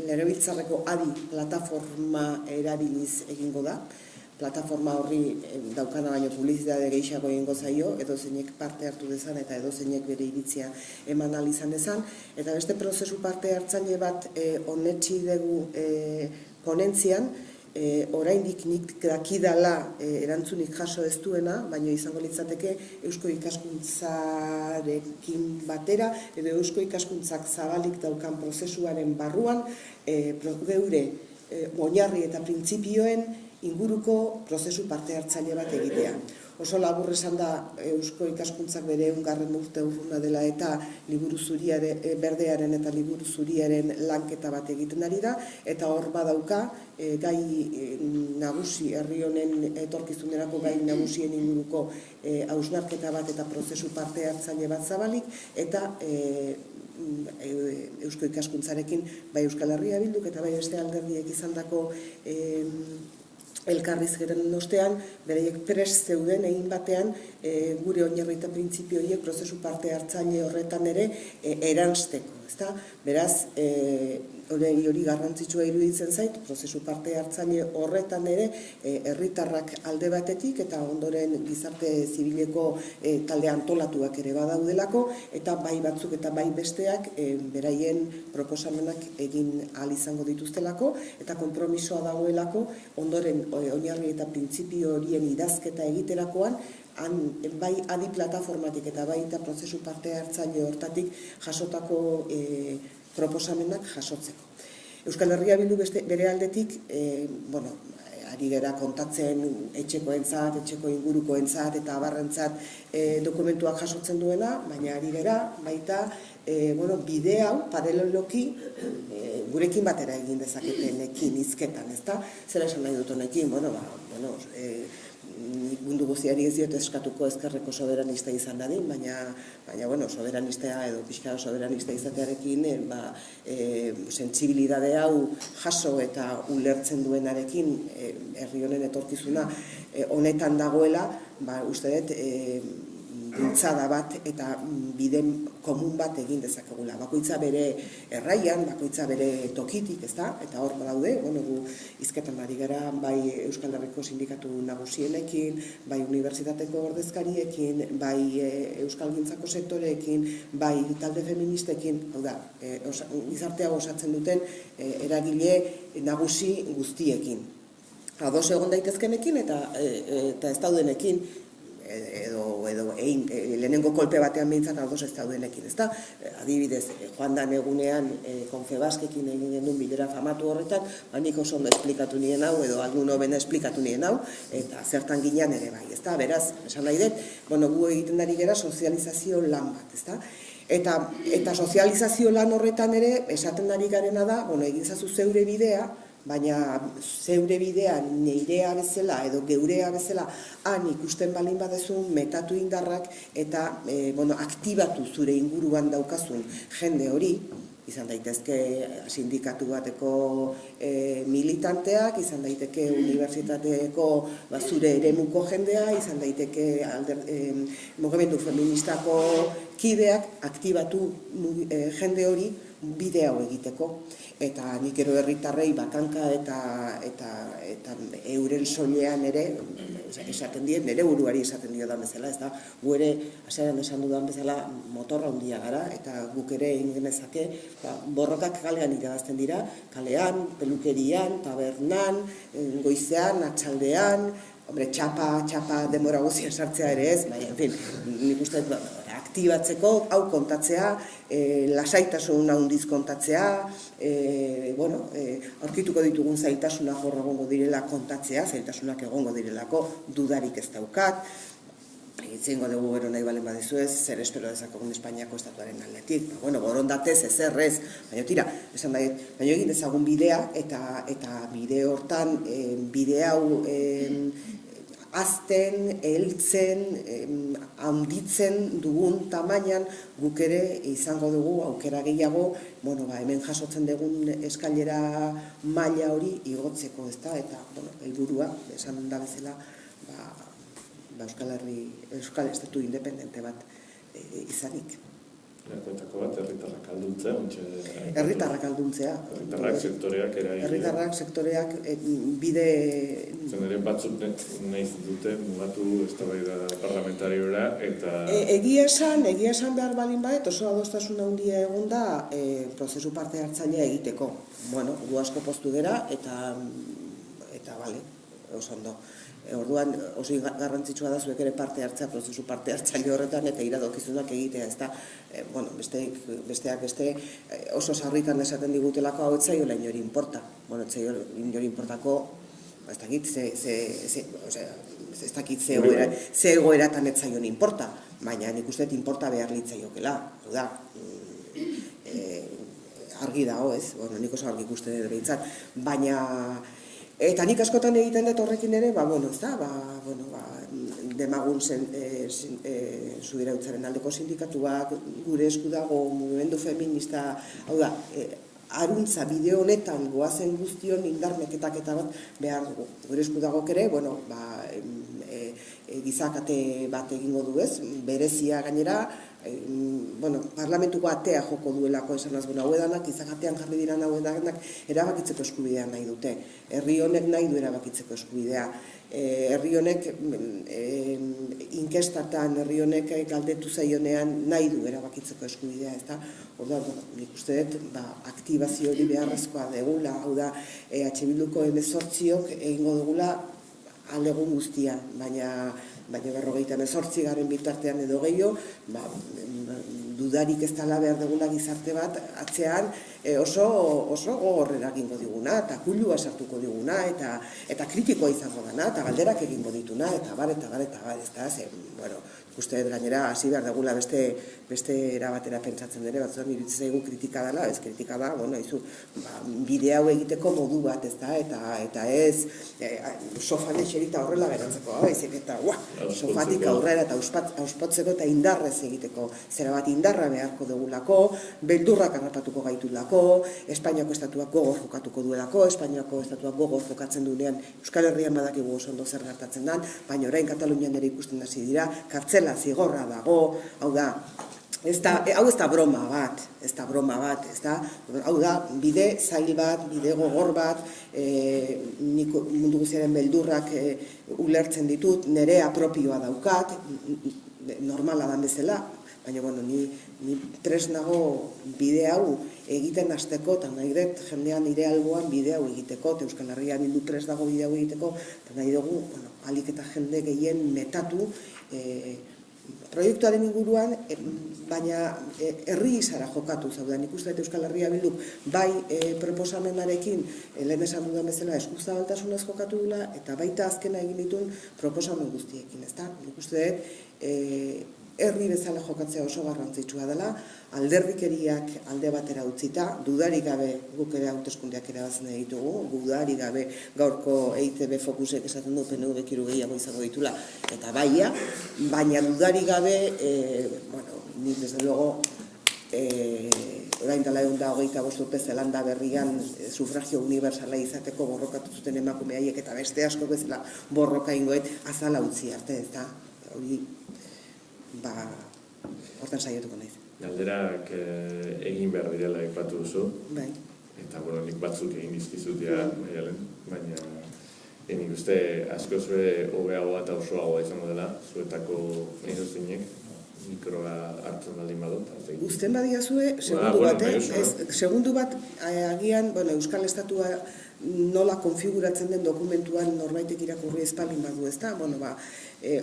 legebiltzarreko adi plataforma erabiliz egingo da. Plataforma horri daukana baino publizitate gehiago egingo zaio, edozeinek parte hartu dezan eta edozeinek bere iritzia eman ahal izan dezan. Eta beste prozesu parte hartzaile bat onetsi dugu ponentzian, oraindik nik dakidala erantzunik jaso ez duena, baina izango litzateke Eusko Ikaskuntzarekin batera, edo Eusko Ikaskuntzak zabalik daukan prozesuaren barruan, geure oinarri eta printzipioen inguruko prozesu parte hartzaile bat egitea. Oso labur esan da Eusko Ikaskuntzak bere 100. urte urruna dela eta liburu berdearen eta liburu zuriaren lanketa bat egiten ari da, eta hor badauka gai nagusi, herri honen etorkizunerako gai nagusien inguruko hausnarketa bat eta prozesu parte hartzaile bat zabalik, eta Eusko Ikaskuntzarekin bai Euskal Herria Bilduk eta bai beste alderdiek izandako elkarrizketen ostean, bereiek prest zeuden egin batean gure oinarri eta printzipio horiek prozesu parte hartzaile horretan ere eransteko, ezta? Beraz, hori garrantzitsua iruditzen zait, prozesu parte hartzaile horretan ere, herritarrak alde batetik eta ondoren gizarte zibileko talde antolatuak ere badaudelako, eta bai batzuk eta bai besteak beraien proposamenak egin ahal izango dituztelako, eta konpromisoa dagoelako ondoren oinarri eta printzipio horien idazketa egiterakoan, bai adi plataformatik eta bai eta prozesu parte hartzaile hortatik jasotako proposamenak jasotzeko. Euskal Herria Bildu bere aldetik, ari gara kontatzen etxekoentzat, etxeko ingurukoentzat eta abarrentzat dokumentuak jasotzen duena, baina ari gara baita bide hau paraleloki gurekin batera egin dezaketenekin hizketan, ezta? Zera esan nahi dut honekin, mundu guztiari ez diot eskatuko ezkerreko soberanista izan dadin, baina soberanista edo pixka soberanista izatearekin sentsibilidade hau jaso eta ulertzen duenarekin herri honen etorkizuna honetan dagoela, uste dut bultzada bat eta bide komun bat egin dezakegula. Bakoitza bere erraian, bakoitza bere tokitik, ezta? Eta hor badaude, gu hizketan ari gara bai Euskal Herriko sindikatu nagusienekin, bai unibertsitateko ordezkariekin, bai euskalgintzako sektoreekin, bai talde feministekin, hau da, gizartea osatzen duten eragile nagusi guztiekin. Ados egon daitezkenekin eta ez daudenekin, edo lehenengo kolpe batean behintzat ados ez daudenekin, ezta? Adibidez, joan dan egunean Confebaskekin egin genuen bilera famatu horretan, nik oso ondo esplikatu nien hau, edo algun hobena esplikatu nien hau, eta zertan ginean ere bai, ezta? Beraz, esan nahi dut, gu egiten dari gera sozializazio lan bat, ezta? Eta sozializazio lan horretan ere, esaten dari garena da, egin zazu zeure bidea, baina zeure bidea neirea bezala edo geurea bezala han ikusten balin badezun metatu indarrak eta aktibatu zure inguruan daukazun jende hori, izan daitezke sindikatu bateko militanteak, izan daiteke unibertsitateko zure eremuko jendea, izan daiteke mugimendu feministako kideak aktibatu jende hori bide hau egiteko. Eta nik ero herritarrei bakanka eta euren soilean ere esaten diet, nire buruari esaten diodan bezala, ez da, gu ere, hasieran esan dudan bezala, motorra handia gara, eta guk ere egin genezake, borrokak kalean irabazten dira, kalean, pelukerian, tabernan, goizean, atxaldean, txapa denbora guztian sartzea ere ez, baina, en fin, nik uste aktibatzeko, hau kontatzea, lasaitasun handiz kontatzea, aurkituko ditugun zailtasunak hor egongo direla kontatzea, zailtasunak egongo direlako, dudarik ez daukat, itzengo dugu gero nahi balen badizu ez, zer espero dezakogun Espainiako estatuaren aldetik, borondatez, ezer ez, baina tira, esan baina egin dezagun bidea, eta bide hortan, bide hau azten, heltzen, handitzen dugun tamainan guk ere izango dugu aukera gehiago, hemen jasotzen dugun eskailera maila hori igotzeko, ezta? Eta, helburua, esan da bezala, Euskal Estatu independente bat izanik. Koetako bat, herritarrak alduntzea, herritarrak alduntzea. Herritarrak sektoreak eraile. Herritarrak sektoreak bide... Zen ere batzuk nahi dute mugatu eztabaida parlamentariora eta... Egia esan behar balin baet, oso adostasun handia egon da prozesu parte hartzailea egiteko. Gu asko poztu gera eta bale, oso ondo. Orduan oso garrantzitsua da zuek ere parte hartzea prozesu parte hartzaile horretan eta iradokizunak egitea, ezta besteak beste oso sarritan esaten digutelako hau etzaiola inori inporta. Etzaiola inori importako ez dakit ze egoeratan etzaion inporta, baina nik uste inporta behar litzaiokela, da, argi dago ez, nik oso argi ikusten dut behintzat, baina eta nik askotan egiten dut horrekin ere, demagun Subirautzaren aldeko sindikatuak, gure esku dago mugimendu feminista, hau da, aruntza bide honetan goazen guztion indarmeketak eta bat behar dugu. Gure esku dagok ere, gizakate bat egingo du ez, berezia gainera, parlamentuko atea joko duelako esan azbuna, hau edanak, izagatean jarri diran hau edanak, erabakitzeko eskubidea nahi dute. Herri honek nahi du erabakitzeko eskubidea. Herri honek inkestatan, herri honek galdetu zaionean nahi du erabakitzeko eskubidea, ez da? Orda, nik uste dut, aktibazio hori beharrezkoa degula, hau da, Bilduko 18 egingo dugula alegun guztia, baina 58 bitartean edo gehiago, dudarik ez dela behar dugula gizarte bat atzean oso gogor eragingo diguna, eta kuilua sartuko diguna, eta kritikoa izango dana, eta galderak egingo dituna, eta bar, ez da, uste gainera hasi behar dugula beste erabatera pentsatzen dere, batzuan iruditzen zaigu kritika dela, ez kritika da, bide hau egiteko modu bat, ez da, eta ez sofan eserita horrela geratzeko, eta sofatik aurrera eta auspatzeko eta indarrez egiteko, zera bat indarra beharko dugulako, beldurrak harrapatuko gaitulako, Espainiako estatuak gogor jokatuko duelako, Espainiako estatuak gogor jokatzen duenean Euskal Herrian badakigu oso ondo zer gertatzen den, baina orain Katalunian ere ikusten hasi dira, kartzela zigorra dago, hau da, hau ez da broma bat, hau da, bide zail bat, bide gogor bat, nik mundu guztiaren beldurrak ulertzen ditut, nerea propioa daukat, normala dan bezala, baina, ni tres nago bide hau egiten hasteko, eta nahi dut jendean nire alboan bide hau egiteko, eta Euskal Herria Bildu tres dago bide hau egiteko, eta nahi dugu, alik eta jende gehien metatu, proiektuaren inguruan, baina herri izara jokatu zaudan. Nik uste Euskal Herria Bilduk bai proposamenarekin, lehen esan dudan bezala, eskuzabaltasunez jokatu dula, eta baita azkena egin ditun proposamen guztiekin, ezta? Nik uste herri bezala jokatzea oso garrantzitsua dela, alderdikeriak alde batera utzita, dudarik gabe guk ere hauteskundeak erabatzen ditugu, dudarik gabe gaurko EITB fokusek esaten du PNV gehiago izango ditula, eta baina dudarik gabe, nik desde luego, orain dela 125 urte Zelanda berrian sufragio universala izateko borrokatu zuten emakumeaiek eta beste asko bezala borroka ingoet azala utzi arte, eta hori hortan saiatuko naiz. Galderak egin behar direla aipatu duzu. Bai. Eta, nik batzuk egin dizkizut baina nik uste asko zure hobeagoa eta osoagoa izango dela, zuetako edozinek, mikroa hartzen baldin badut. Uzten badiazue, segundu bat, agian, Euskal Estatua nola konfiguratzen den dokumentuan norbaitek irakurri espaldin badu, ezta?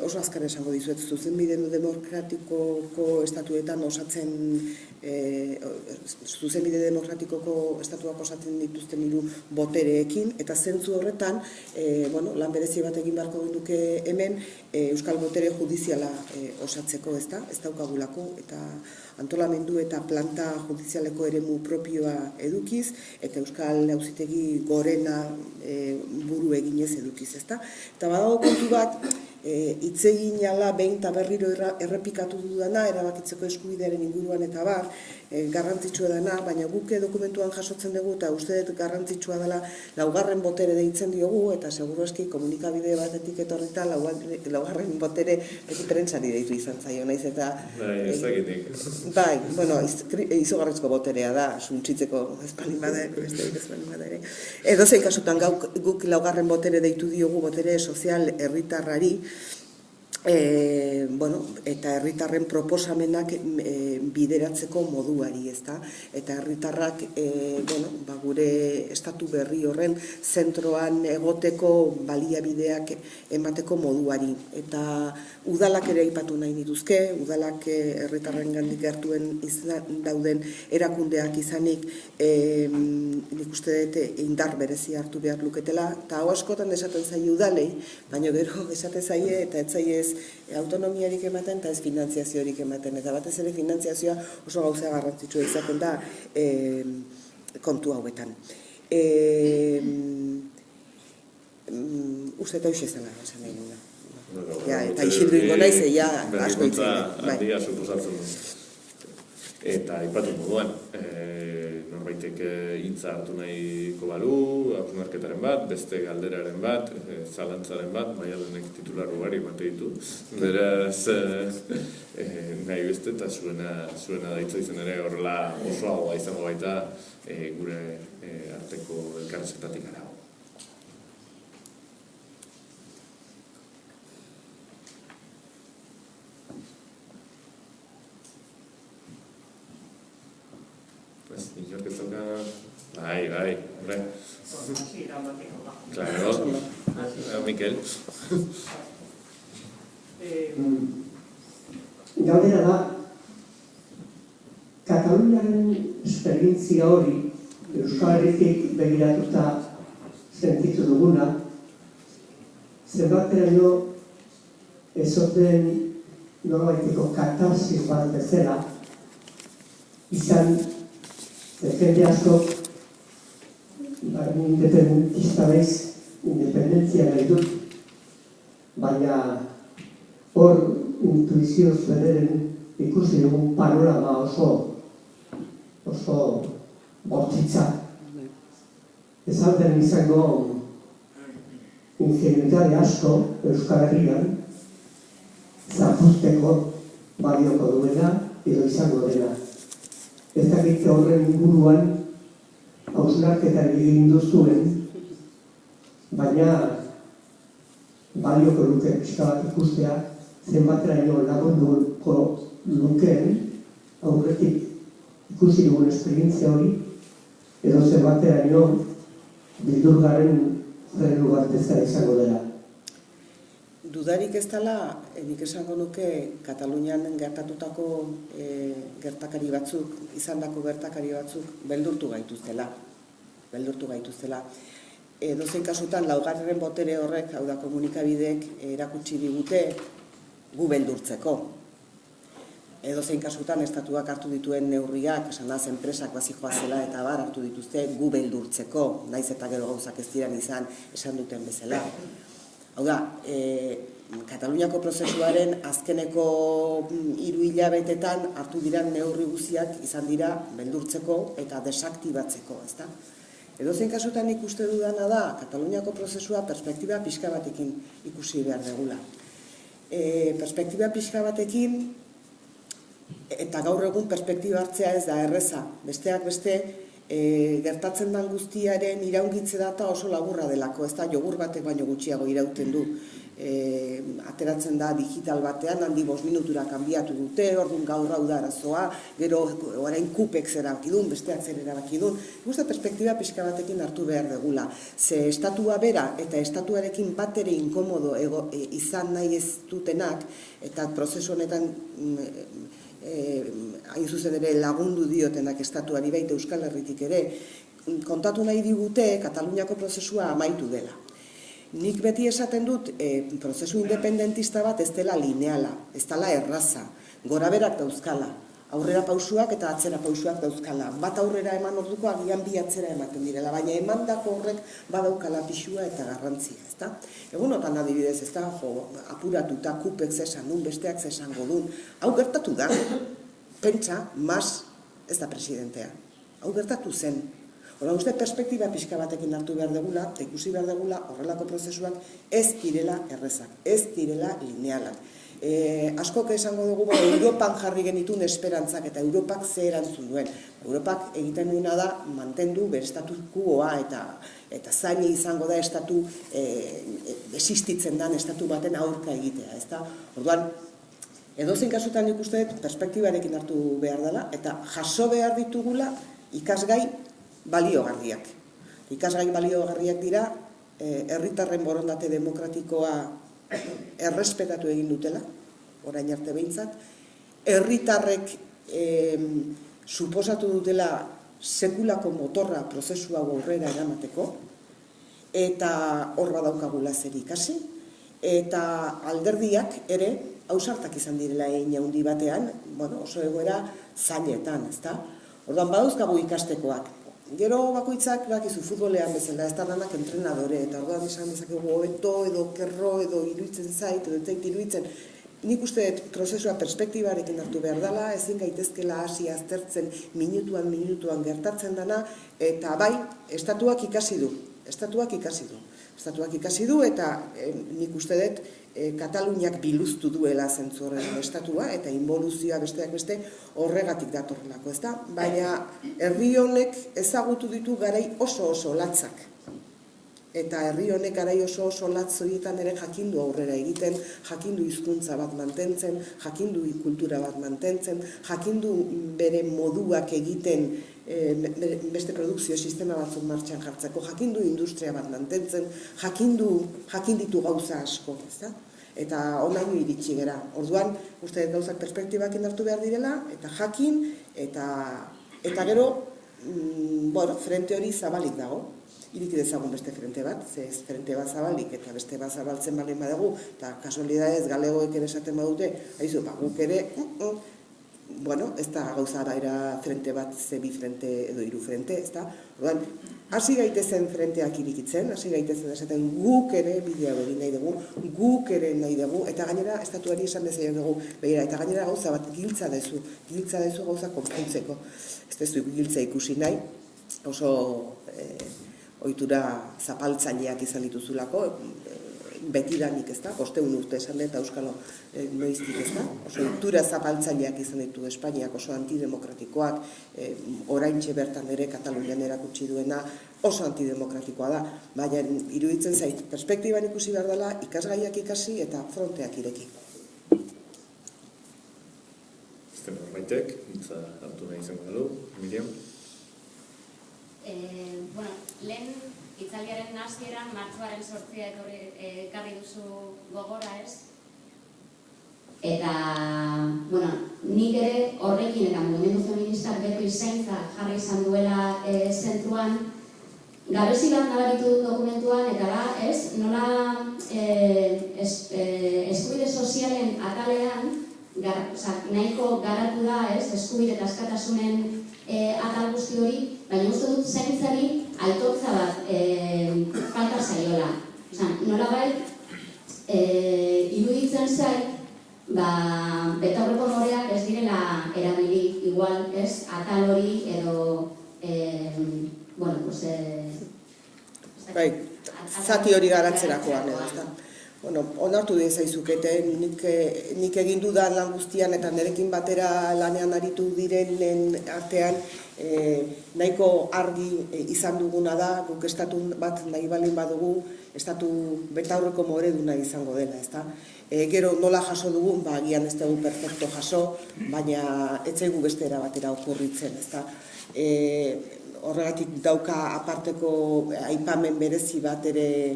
Oso azkar esango dizuet, zuzenbide demokratikoko estatuetan osatzen, zuzenbide demokratikoko estatuak osatzen dituzten hiru botereekin, eta zentzu horretan, lan berezi bat egin beharko duke hemen, Euskal Botere judiziala osatzeko, ezta? Ez daukagulako, eta antolamendu eta planta judizialeko eremu propioa edukiz, eta Euskal Auzitegi gorena buru eginez edukiz, ezta? Eta badago kontu bat, hitz egin ala behin eta berriro errepikatu dudana, erabakitzeko eskubidearen inguruan eta bar, garrantzitsua dena, baina guk dokumentuan jasotzen dugu, eta uste dut garrantzitsua dela laugarren botere deitzen diogu, eta seguru eski komunikabide batetik etorrita laugarren botere beti prentsari deitu izan zaio, naiz eta... Ez dakitik. Bai, izugarrizko boterea da, suntsitzeko espalin bada ere. Edozein kasutan guk laugarren botere deitu diogu, botere sozial herritarrari, eta herritarren proposamenak bideratzeko moduari, ezta? Eta herritarrak gure estatu berri horren zentroan egoteko baliabideak emateko moduari. Eta udalak ere aipatu nahi dituzke, udalak herritarren gandik gertuen dauden erakundeak izanik, nik uste dut indar berezi hartu behar luketela, eta hau askotan esaten zaie udalei, baina gero esaten zaie eta etzaiez autonomiarik ematen eta ez finantziaziorik ematen, eta batez ere finantziazioa oso gauza garrantzitsua izaten da kontu hauetan. Uste eta hoxe zela, esan nahi nuna. Eta isildu ingo naiz, asko itzen. Handia suposatzen du. Eta aipatu moduan, norbait norbaitek hitza hartu nahiko balu, hausnarketaren bat, beste galderaren bat, zalantzaren bat, Maialenek titular ugari emate ditu. Beraz, nahi beste eta zuena daitza izan ere horrela osoagoa izango baita gure arteko elkarrizketatik arago. Inork ez dauka... Bai, hombre. Claro, Mikel. Galdera da, Kataluniaren esperientzia hori Euskal Herritik begiratuta sentitu duguna, zenbateraino ez oten norbaiteko katarsis bat bezala, izan jende asko, independentista naiz, independentzia nahi dut, baina hor intuizioz bederen ikusi dugun panorama oso bortitza. Ez alden izango ingenuitate asko Euskal Herrian zapuzteko balioko duena edo izango dena. Ez dakit horren inguruan hausnarketa egin duzuen, baina balioko luke pixka bat ikustea zenbateraino lagunduko lukeen aurretik ikusi dugun esperientzia hori edo zenbateraino bildurgaren frenu bat bezala izango dela. Dudarik ez dela, nik esango nuke Katalunian gertatutako gertakari batzuk, izandako gertakari batzuk beldurtu gaituztela. Edozein kasutan laugarren botere horrek, hau da komunikabideek erakutsi digute gu beldurtzeko. Edozein kasutan estatuak hartu dituen neurriak, esanaz enpresak bazikoa zela eta bar hartu dituzte gu beldurtzeko, naiz eta gero gauzak ez diran izan esan duten bezala. Hau da, Kataluniako prozesuaren azkeneko 3 hilabetetan hartu diran neurri guztiak izan dira beldurtzeko eta desaktibatzeko, ezta? Edozein kasutan ikuste dudana da, Kataluniako prozesua perspektiba pixka batekin ikusi behar degula. Perspektiba pixka batekin, eta gaur egun perspektiba hartzea ez da erreza. Besteak beste, gertatzen den guztiaren iraungitze data oso laburra delako, ez da jogur batek baino gutxiago irauten du. Ateratzen da digital batean, handi 5 minutura kanbiatu dute, orduan gaur hau da arazoa, gero orain kupek zer erabaki duen, besteak zer erabaki duen. Gusta perspektiba pixka batekin hartu behar degula. Ze estatua bera eta estatuarekin bat ere inkomodo izan nahi ez dutenak, eta prozesu honetan hain zuzen ere lagundu diotenak estatuari baita Euskal Herritik ere, kontatu nahi digute Kataluniako prozesua amaitu dela. Nik beti esaten dut, prozesu independentista bat ez dela lineala, ez dela erraza, goraberak dauzkala, aurrera pausuak eta atzera pausuak dauzkala. Bat aurrera eman orduko agian bi atzera ematen direla, baina emandako horrek badaukala pixua eta garrantzia, ezta? Egunotan adibidez, ez da, apuratuta, kupek zesan duen, besteak zesango duen. Hau gertatu da, pentsa, mas ez da presidentea. Hau gertatu zen. Hora, uste perspektiba pixka batekin hartu behar degula, eta ikusi behar degula horrelako prozesuak ez direla errezak, ez direla linealak. Askok esango dugu, Europan jarri genitun esperantzak eta Europak ze erantzun duen. Europak egiten duena da mantendu bere status quoa eta zaila izango da estatu existitzen den estatu baten aurka egitea, ezta? Orduan, edozein kasutan ikuste dut perspektibarekin hartu behar dela eta jaso behar ditugula ikasgai baliogarriak. Ikasgai baliogarriak dira, herritarren borondate demokratikoa errespetatu egin dutela, orain arte behintzat, herritarrek suposatu dutela sekulako motorra prozesua aurrera eramateko, eta hor badaukagula zer ikasi, eta alderdiak ere ausartak izan direla egin handi batean, oso egoera zailetan, ezta? Orduan badauzkagu ikastekoak. Gero bakoitzak bakizu futbolean bezala, ez da danak entrenadore, eta orduan esan dezakegu hobeto edo kerro edo iruditzen zait, edo ez zait iruditzen. nik uste prozesua perspektibarekin hartu behar dela, ezin gaitezkela hasi aztertzen minutuan gertatzen dana, eta bai, estatuak ikasi du eta nik uste dut Kataluniak biluztu duela zentzu horren estatua, eta involuzioa besteak beste horregatik datorrelako, ezta? Baina herri honek ezagutu ditu garai oso latzak. Eta herri honek garai oso latz horietan ere jakindu aurrera egiten, jakindu hizkuntza bat mantentzen, jakindu kultura bat mantentzen, jakindu bere moduak egiten beste produkzio sistema batzuk martxan jartzeko, jakindu industria bat mantentzen, jakinditu gauza asko, ezta? Eta onaino iritsi gera. Orduan, uste gauzak perspektibakin hartu behar direla, eta jakin, eta gero, frente hori zabalik dago. Iriki dezagun beste frente bat, ez frente bat zabalik eta beste bat zabaltzen balen badugu, eta kasualidadez galegoek ere esaten badute, haizu, guk ere, ez da gauza baira frente bat, ze bi frente edo hiru frente, ez da? Orduan, hasi gaitezen frenteak irikitzen, hasi gaitezen esaten guk ere bidea egin nahi dugu, guk ere nahi dugu, eta gainera estatuari esan bezaio dugu, begira, eta gainera gauza bat giltza dezu gauza konpontzeko. Ez dezu giltza ikusi nahi, oso ohitura zapaltzaileak izan dituzulako, betidanik, ez da, 500 urte esan eta euskalo noiztik, ez da, oso ohitura zapaltzaileak izan ditu Espainiak, oso antidemokratikoak, oraintxe bertan ere Katalunian erakutsi duena oso antidemokratikoa da, baina iruditzen zait, perspektiban ikusi behar dela, ikasgaiak ikasi eta fronteak ireki. Ezten horbaitek, hitza hartu nahi izango dugu, Miriam? Lehen hitzaldiaren hasieran martxoaren 8 ekarri duzu gogora, ez? Eta, nik ere horrekin eta mugimendu feministak beti zaintza jarri izan duela zentruan, gabezi bat nabaritu dut dokumentuan, eta da, ez? Nola eskubide sozialen atalean, nahiko garatu da, ez? Eskubide eta askatasunen atal guzti hori, baina uste dut zaintzari aitortza bat falta zaiola. Nolabait, iruditzen zait, betaurreko moreak ez direla erabili igual, ez, atal hori edo, Bai, zati hori garatzerakoan edo, ez da. Onartu dezaizukete, nik egin dudan lan guztian eta nirekin batera lanean aritu direnen artean nahiko argi izan duguna da, guk estatu bat nahi balin badugu, estatu betaurreko moreduna izango dela, ezta? Gero nola jaso dugun, agian ez dugu perfecto jaso, baina ez zaigu beste era batera okurritzen, ezta? Horregatik dauka aparteko aipamen berezi bat ere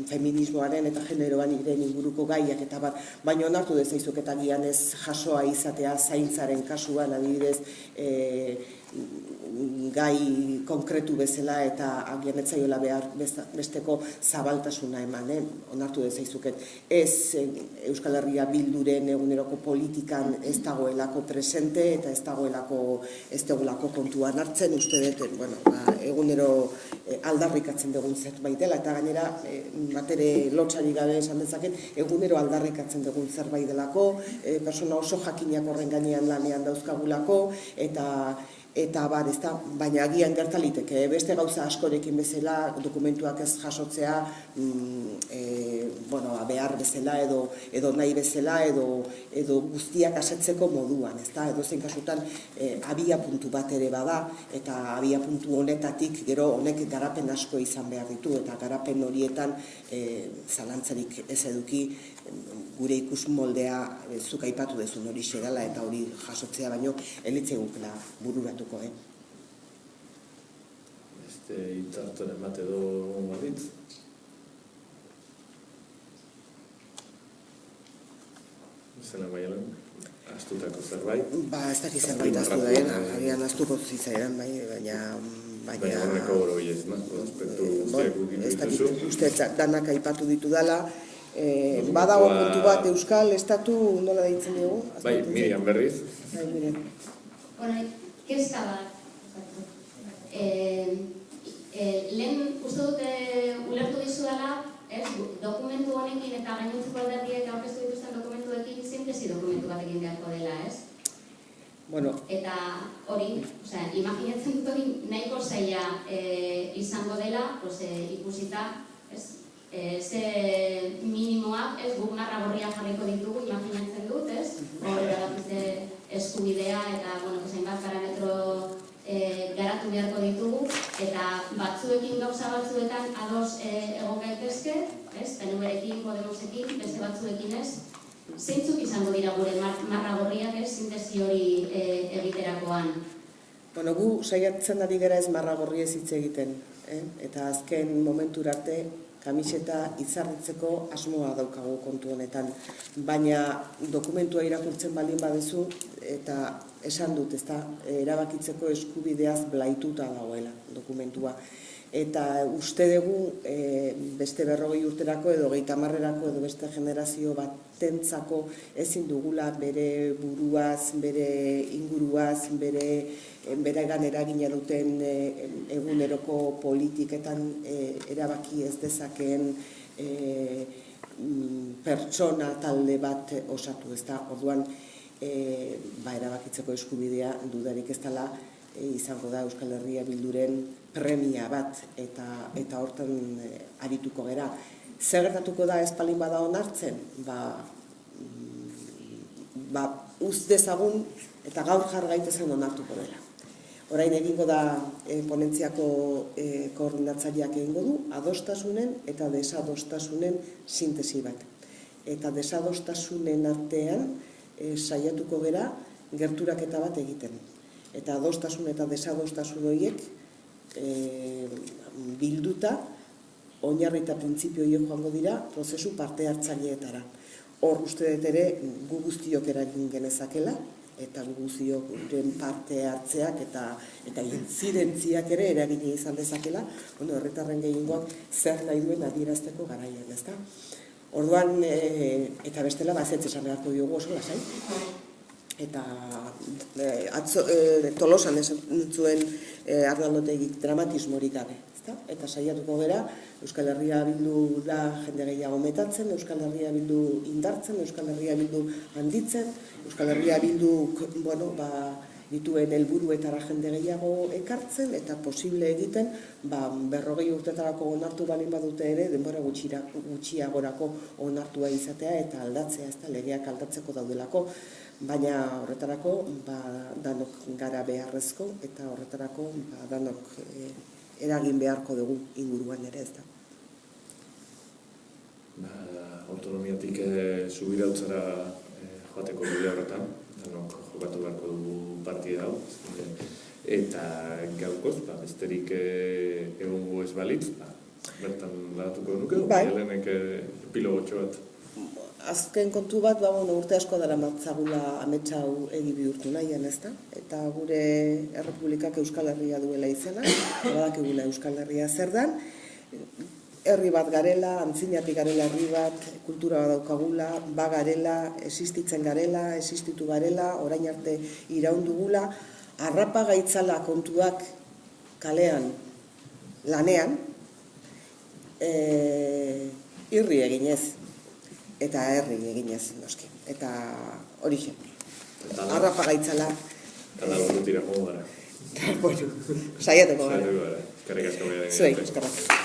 feminismoaren eta generoan inguruko gaiak eta bat, baina onartu dezaizuk eta gian ez jasoa izatea zaintzaren kasuan adibidez gai konkretu bezala eta agian ez zaiola behar besteko zabaltasuna eman, onartu dezaizuket. Ez Euskal Herria Bilduren eguneroko politikan ez dagoelako presente eta ez dagoelako kontuan hartzen, uste dut, egunero aldarrikatzen dugun zerbait dela, eta gainera, batere lotxari gabe esan dezaket, egunero aldarrikatzen dugun zerbait delako, persona oso jakinak horren gainean lanean dauzkagulako, eta bar, ez da, baina agian gertaliteke, beste gauza askorekin bezala, dokumentuak ez jasotzea, behar bezala, edo nahi bezala, edo guztiak asetzeko moduan, ez da, edo zein kasutan abia puntu bat ere bada, eta abia puntu honetatik, gero honek garapen asko izan behar ditu, eta garapen horietan zalantzarik ez eduki, gure ikus moldea zuk aipatu dezun hori xedala eta hori jasotzea baino elitzei gukela bururatuko, Beste hitzartoren bat edo baditz? Zela baialen, astutako zerbait? Ez dakit zerbait astu da, agian astuko zitzaidan, baina... Baina horreko hori ez, aspektu guztiak gukin dituzu? Uste danak aipatu ditu dela, badago kontu bat Euskal Estatu nola deitzen dugu? Bai, Miriam berriz. Bai, Miriam. Kezka bat. Lehen uste dute ulertu dizudala, dokumentu honekin Bildurekin eta gainontzeko alderdiek aurkeztu dituzten dokumentuekin sintesi dokumentu bat egin beharko dela, ez? Bueno, Eta hori, imaginatzen dut hori nahiko zaila izango dela, ikusita, ze minimoak, guk marra gorria jarriko ditugu, imaginatzen dut, horre eskubidea eta, hainbat parametro garatu beharko ditugu, eta batzuekin gauza batzuetan ados egon gaitezke, PNV-rekin, Podemosekin, beste batzuekin ez, zeintzuk izango dira gure marra gorriak sintesi hori egiterakoan? Bueno, gu saiatzen ari gara ez marra gorriez hitz egiten, eta azken momentura arte kamiseta izarritzeko asmoa daukagu kontu honetan. Baina dokumentua irakurtzen baldin baduzu eta esan dut, erabakitzeko eskubideaz blaituta dagoela dokumentua. Eta uste dugu beste 40 urterako edo 30erako edo beste generazio batentzako ezin dugula bere buruaz, bere inguruaz, beregan eragina duten eguneroko politiketan erabaki ez dezakeen pertsona talde bat osatu, orduan erabakitzeko eskubidea dudarik ez dela izango da Euskal Herria Bilduren premia bat eta hortan arituko gera. Zer gertatuko da ez palin bada onartzen? Uz dezagun eta gaur jar gaitezen onartuko dela. Orain egingo da ponentziako koordinatzaileak egingo du adostasunen eta desadostasunen sintesi bat. Eta desadostasunen artean saiatuko gera gerturaketa bat egiten. Eta adostasun eta desadostasun horiek bilduta oinarri eta printzipio horiek joango dira prozesu parte hartzaileetara. Hor uste dut ere gu guztiok eragin genezakela, eta gu guztioren parte hartzeak eta intzidentziak ere eragina izan dezakela, herritarren gehiengoak zer nahi duen adierazteko garaian, ezta? Orduan, eta bestela, ez esan beharko diogu oso lasai. Eta Tolosan esan zuen Arnaldotegik dramatismorik gabe. Eta saiatuko gera, Euskal Herria Bildu da jende gehiago metatzen, Euskal Herria Bildu indartzen, Euskal Herria Bildu handitzen, Euskal Herria Bildu dituen helburuetara jende gehiago ekartzen, eta posible egiten 40 urtetarako onartu balin badute ere, denbora gutxiagorako onartua izatea eta aldatzea, legeak aldatzeko daudelako, baina horretarako danok gara beharrezko, eta horretarako danok eragin beharko dugu inguruan ere, ez da. Autonomiatik subirautzara joateko bide horretan, danok jokatu beharko dugu partida hau, eta gaurkoz, besterik egongo ez balitz, bertan badatuko nuke, helenek epilogotxo bat. Azken kontu bat, urte asko dara matzagula ametsa hau egi bihurtu nahian, ez da? Eta gure errepublikak Euskal Herria duela izena, badakigula Euskal Herria zer dan, herri bat garela, antzinatik garela herri bat, kultura bat daukagula, bagarela, existitzen garela, existitu garela, orain arte iraundugula, harrapa gaitzala kontuak kalean, lanean, irri eginez. Eta herri eginez, noski. Eta horixe. Harrapa gaitzala. Eta da urrutira joan gara. Bueno, saiatuko gara. Eskerrik asko. Zuei, eskerrak.